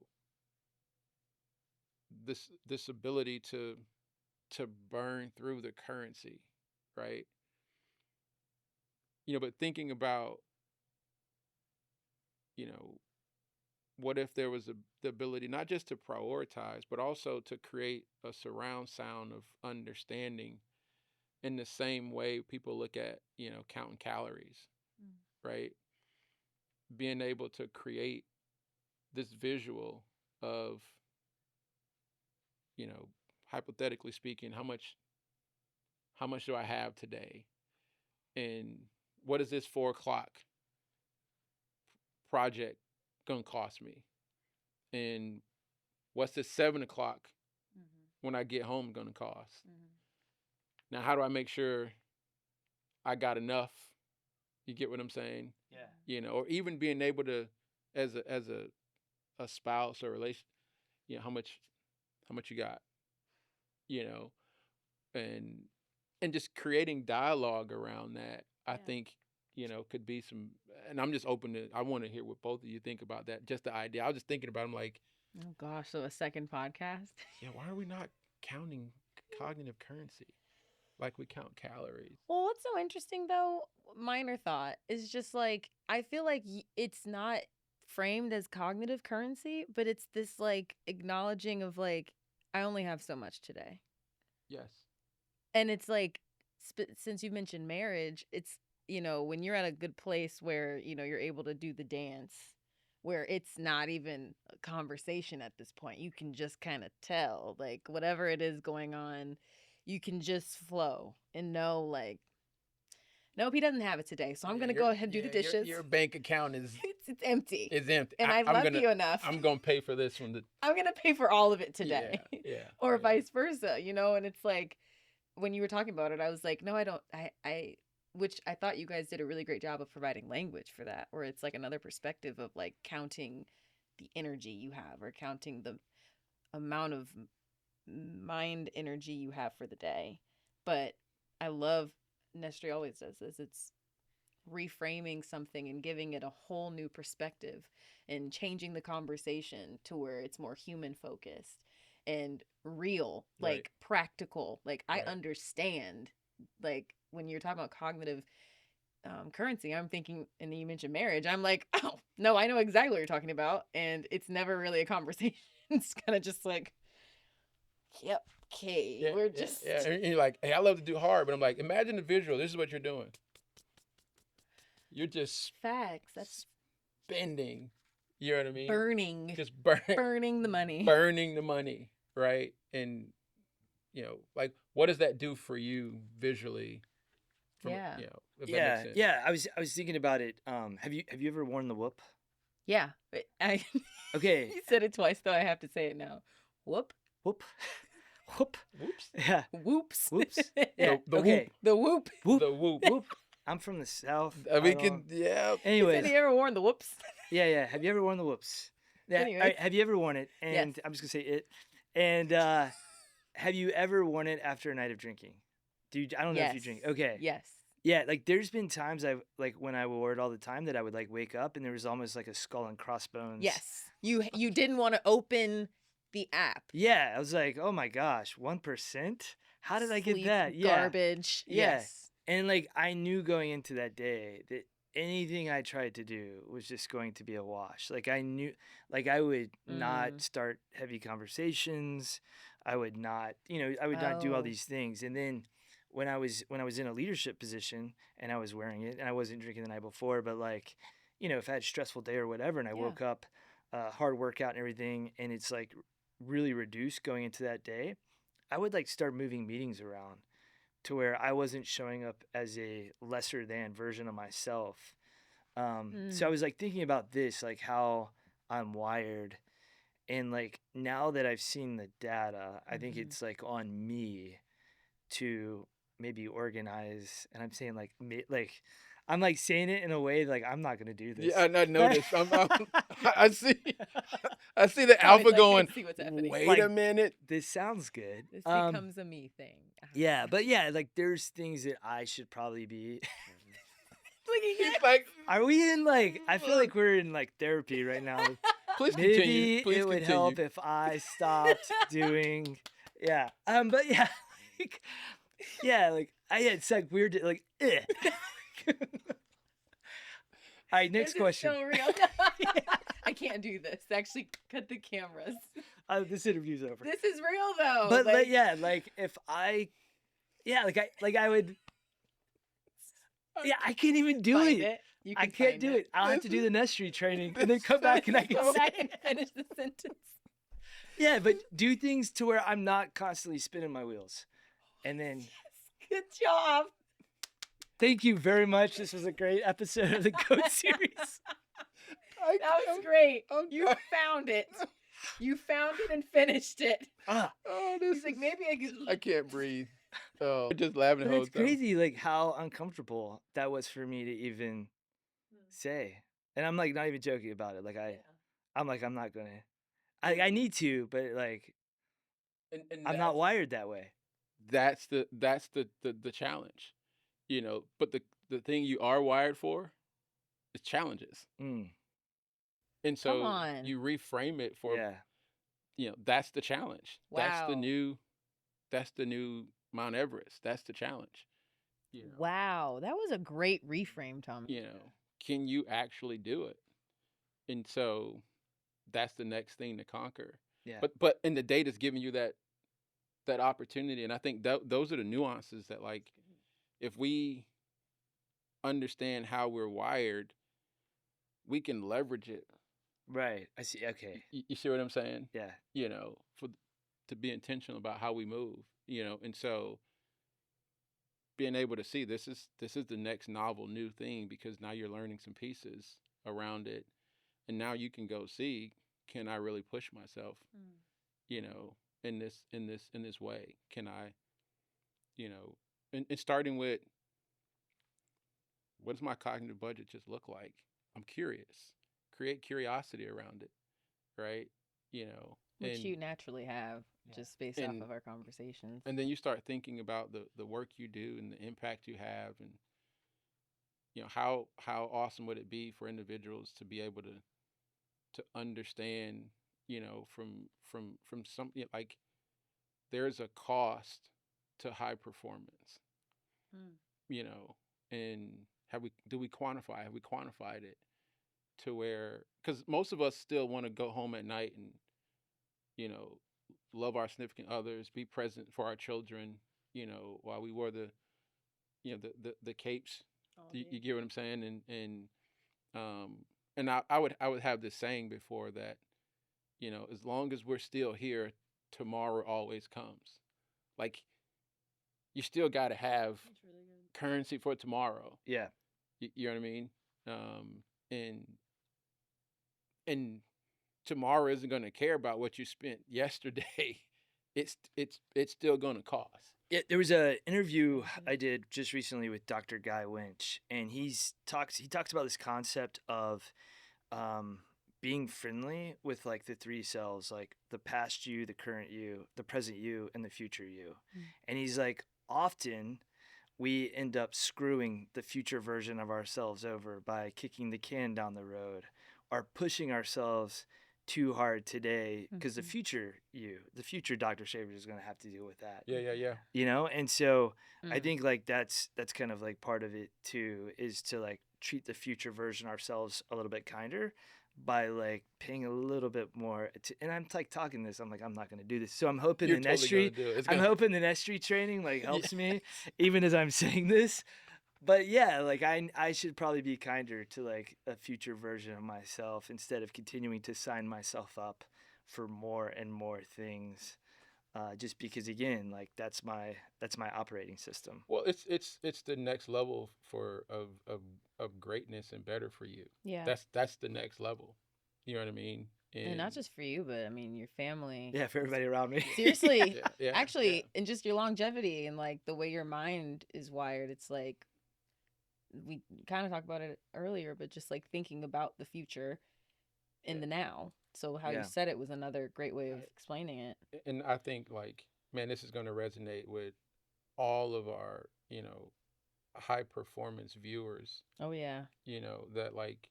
this ability to burn through the currency, right? But thinking about, what if there was the ability not just to prioritize, but also to create a surround sound of understanding in the same way people look at, counting calories, right? Being able to create this visual of, hypothetically speaking, how much do I have today? And what is this 4 o'clock project gonna cost me? And what's this 7 o'clock when I get home gonna cost? Now, how do I make sure I got enough? You get what I'm saying? Yeah. Or even being able to, as a spouse or relation, how much you got, and just creating dialogue around that. I think, could be some, and I'm just open to, I want to hear what both of you think about that. Just the idea. I was just thinking about it. I'm like, oh gosh, so a second podcast? Yeah, why are we not counting cognitive currency like we count calories? Well, what's so interesting though, minor thought, is just like, I feel like it's not framed as cognitive currency, but it's this like acknowledging of like, I only have so much today. Yes. And it's like, since you mentioned marriage, it's, when you're at a good place where, you're able to do the dance, where it's not even a conversation at this point. You can just kind of tell, like, whatever it is going on, you can just flow and know, like, nope, he doesn't have it today, so I'm going to go ahead and do the dishes. Your bank account is it's empty. It's empty. And I love you enough. I'm going to pay for this one. I'm going to pay for all of it today. Yeah. Or vice versa, and it's like, when you were talking about it, I was like, no, I don't. Which I thought you guys did a really great job of providing language for that, where it's like another perspective of like counting the energy you have or counting the amount of mind energy you have for the day. But I love, Nestre always does this, it's reframing something and giving it a whole new perspective and changing the conversation to where it's more human focused and real, like practical. Like I understand, like when you're talking about cognitive currency, I'm thinking, and then you mentioned marriage, I'm like, oh no, I know exactly what you're talking about. And it's never really a conversation. It's kind of just like, yep, okay, we're just And you're like, hey, I love to do hard, but I'm like, imagine the visual. This is what you're doing. You're just facts. That's spending. You know what I mean? Burning. Just burning the money. Burning the money, right? And like what does that do for you visually? From Yeah. if that makes sense. Yeah. I was thinking about it. Have you ever worn the whoop? Yeah. Okay. You said it twice, though. I have to say it now. Whoop. Whoop. Whoop. Whoops. Yeah. Whoops. Whoops. Yeah. The Okay. The whoop. Whoop. The whoop. Whoop. I'm from the South. We can, yeah. He said Anyways. he ever worn the whoops. Yeah. Have you ever worn the whoops? Yeah. Anyways. All right, have you ever worn it? And Yes. I'm just gonna say it. And have you ever worn it after a night of drinking? I don't know if you Yes. drink. Okay. Yes. Yeah, like there's been times I've like when I wore it all the time that I would like wake up and there was almost like a skull and crossbones. Yes. You didn't want to open the app. Yeah, I was like, oh my gosh, 1%? How did I get Sleep that? Yeah. Garbage. Yeah. Yes. And like I knew going into that day that anything I tried to do was just going to be a wash. Like I knew like I would not start heavy conversations. I would not, I would not do all Oh. these things. And then when I was in a leadership position and I was wearing it and I wasn't drinking the night before, but like, if I had a stressful day or whatever and I Yeah. woke up, hard workout and everything, and it's like really reduced going into that day, I would like start moving meetings around to where I wasn't showing up as a lesser than version of myself. So I was like thinking about this, like how I'm wired. And like now that I've seen the data, I think it's like on me to maybe organize. And I'm saying like, I'm like saying it in a way like I'm not gonna do this. Yeah, I noticed. I see. I see the alpha like, going. I see what's happening. Wait Like, a minute. This sounds good. This becomes a me thing. Yeah, but yeah, like there's things that I should probably be. Look at you. He's like, Are we in like? I feel like we're in like therapy right now. please Maybe continue. Please it would continue. help if I stopped doing. Yeah. But yeah, like, yeah, like it's like weird. Like, all right, next This question. is so real. I can't do this. Actually, cut the cameras. This interview's over. This is real though. But like, yeah, like if I, yeah, I would. Yeah, I can't even do find it. it. You I can can't find do it. I'll have to do the NESTRE training and then This come back and I can Go say back it. and finish the sentence. Yeah, but do things to where I'm not constantly spinning my wheels. And then Good job. thank you very much. This was a great episode of the G.O.A.T series. That was great. I'm You done. found it. You found it and finished it. Ah, Oh, this He's like, is- maybe I could. I can't breathe. Oh, I'm just laughing the but whole it's time. crazy like how uncomfortable that was for me to even say. And I'm like not even joking about it. Like I'm like I'm not gonna. I need to, but like And I'm not wired that way. That's the challenge, But the thing you are wired for is challenges, Mm, and Come so on. you reframe it for yeah. that's the challenge. That's the Wow. new Mount Everest. That's the challenge. Wow, that was a great reframe, Tom. Can you actually do it? And so that's the next thing to conquer. Yeah. But and the data's giving you that opportunity, and I think those are the nuances that like if we understand how we're wired, we can leverage it. Right. I see. Okay. You see what I'm saying? Yeah. To be intentional about how we move, and so being able to see this is the next novel new thing because now you're learning some pieces around it, and now you can go see, can I really push myself, in this way? Can I, and starting with what does my cognitive budget just look like? I'm curious. Create curiosity around it, right? Which and, you naturally have, just based off And- of our conversations. and then you start thinking about the work you do and the impact you have, and how awesome would it be for individuals to be able to understand, from some, like there's a cost to high performance, and have we quantified it to where, because most of us still want to go home at night and love our significant others, be present for our children, while we wore the capes. You get what I'm saying? And I would have this saying before that, as long as we're still here, tomorrow always comes. like you still got to have currency for tomorrow. Yeah. You know what I mean? And and tomorrow isn't going to care about what you spent yesterday. It's still going to cost. Yeah, there was a interview I did just recently with Dr. Guy Winch, and he talks about this concept of being friendly with like the three selves, like the past you, the current you, the present you, and the future you. And he's like, often we end up screwing the future version of ourselves over by kicking the can down the road or pushing ourselves too hard today because the future Dr. Shavers is going to have to deal with that. Yeah. You know? And so I think like that's kind of like part of it too, is to like treat the future version ourselves a little bit kinder by like paying a little bit more and I'm like talking this, I'm like, I'm not going to do this. So I'm hoping You're the totally NESTRE, I'm hoping the NESTRE training like helps me even as I'm saying this. But yeah, like I should probably be kinder to like a future version of myself instead of continuing to sign myself up for more and more things. Just because again, like that's my operating system. Well, it's the next level of greatness and better for you. Yeah. That's the next level. You know what I mean? And not just for you, but I mean your family. Yeah, for everybody around me. Seriously. Actually, and just your longevity and like the way your mind is wired, it's like we kind of talked about it earlier, but just like thinking about the future in the now. So how you said it was another great way of explaining it. And I think like, man, this is going to resonate with all of our, high performance viewers. Oh yeah. That like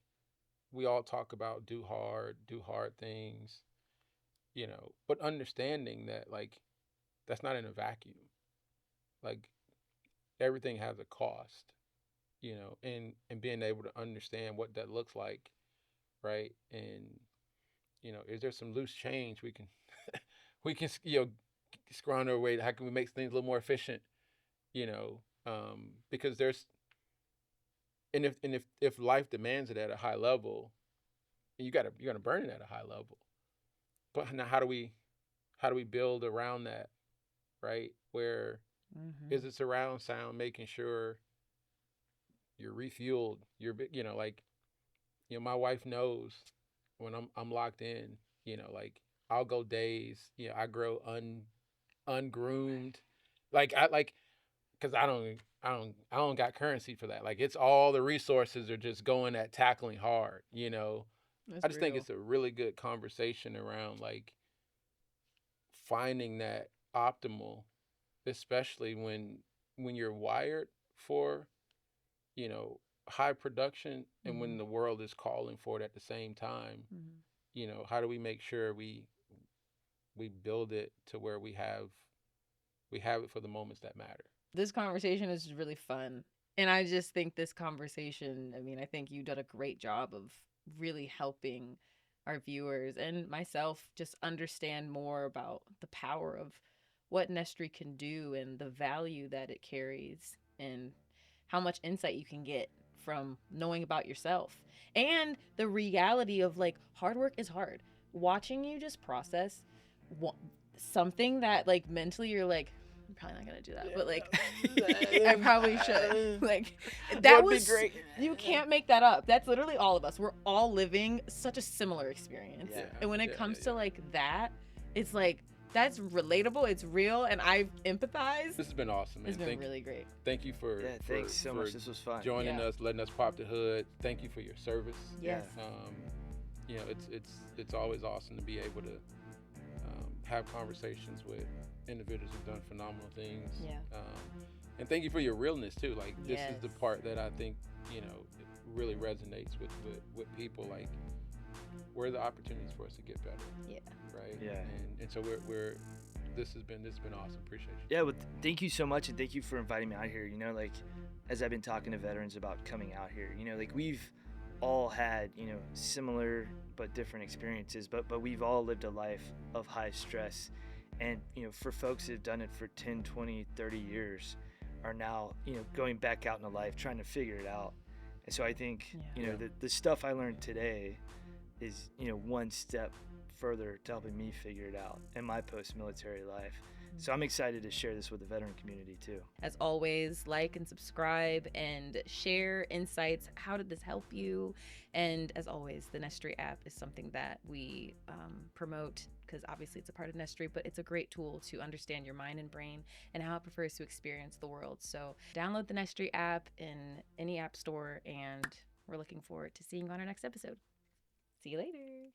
we all talk about do hard things, but understanding that like that's not in a vacuum. Like everything has a cost. And being able to understand what that looks like, right? And is there some loose change we can scrounge our way? How can we make things a little more efficient? Because there's and if life demands it at a high level, you're gonna burn it at a high level. But now how do we build around that, right? Where is it surround sound, making sure you're refueled. My wife knows when I'm locked in. Like I'll go days. I grow ungroomed. Because I don't got currency for that. Like it's all the resources are just going at tackling hard. I just think it's a really good conversation around like finding that optimal, especially when you're wired for high production and when the world is calling for it at the same time. How do we make sure we build it to where we have it for the moments that matter? This conversation is really fun. And I just think this conversation, I mean, I think you've done a great job of really helping our viewers and myself just understand more about the power of what NESTRE can do and the value that it carries and how much insight you can get from knowing about yourself and the reality of like hard work is hard. Watching you just process something that like mentally you're like, I'm probably not gonna do that, but like I probably should. Like that was great. You can't make that up. That's literally all of us. We're all living such a similar experience. And when it comes to like that, it's like that's relatable, it's real, and I empathize. This has been awesome, man. It's been really great. Thank you for thanks so much. This was fun. Joining us, letting us pop the hood. Thank you for your service. Yes. It's always awesome to be able to have conversations with individuals who've done phenomenal things. Yeah. And thank you for your realness too. Like this Yes. is the part that I think really resonates with people. Like where are the opportunities for us to get better? Yeah. Right. Yeah. And so we're this has been awesome. Appreciate you. Yeah, well, thank you so much, and thank you for inviting me out here. Like as I've been talking to veterans about coming out here, like we've all had similar but different experiences, but we've all lived a life of high stress, and for folks that have done it for 10, 20, 30 years are now going back out into life trying to figure it out. And so I think the stuff I learned today is one step further to helping me figure it out in my post-military life. So I'm excited to share this with the veteran community too. As always, like and subscribe and share insights. How did this help you? And as always, the NESTRE app is something that we promote because obviously it's a part of NESTRE, but it's a great tool to understand your mind and brain and how it prefers to experience the world. So download the NESTRE app in any app store, and we're looking forward to seeing you on our next episode. See you later.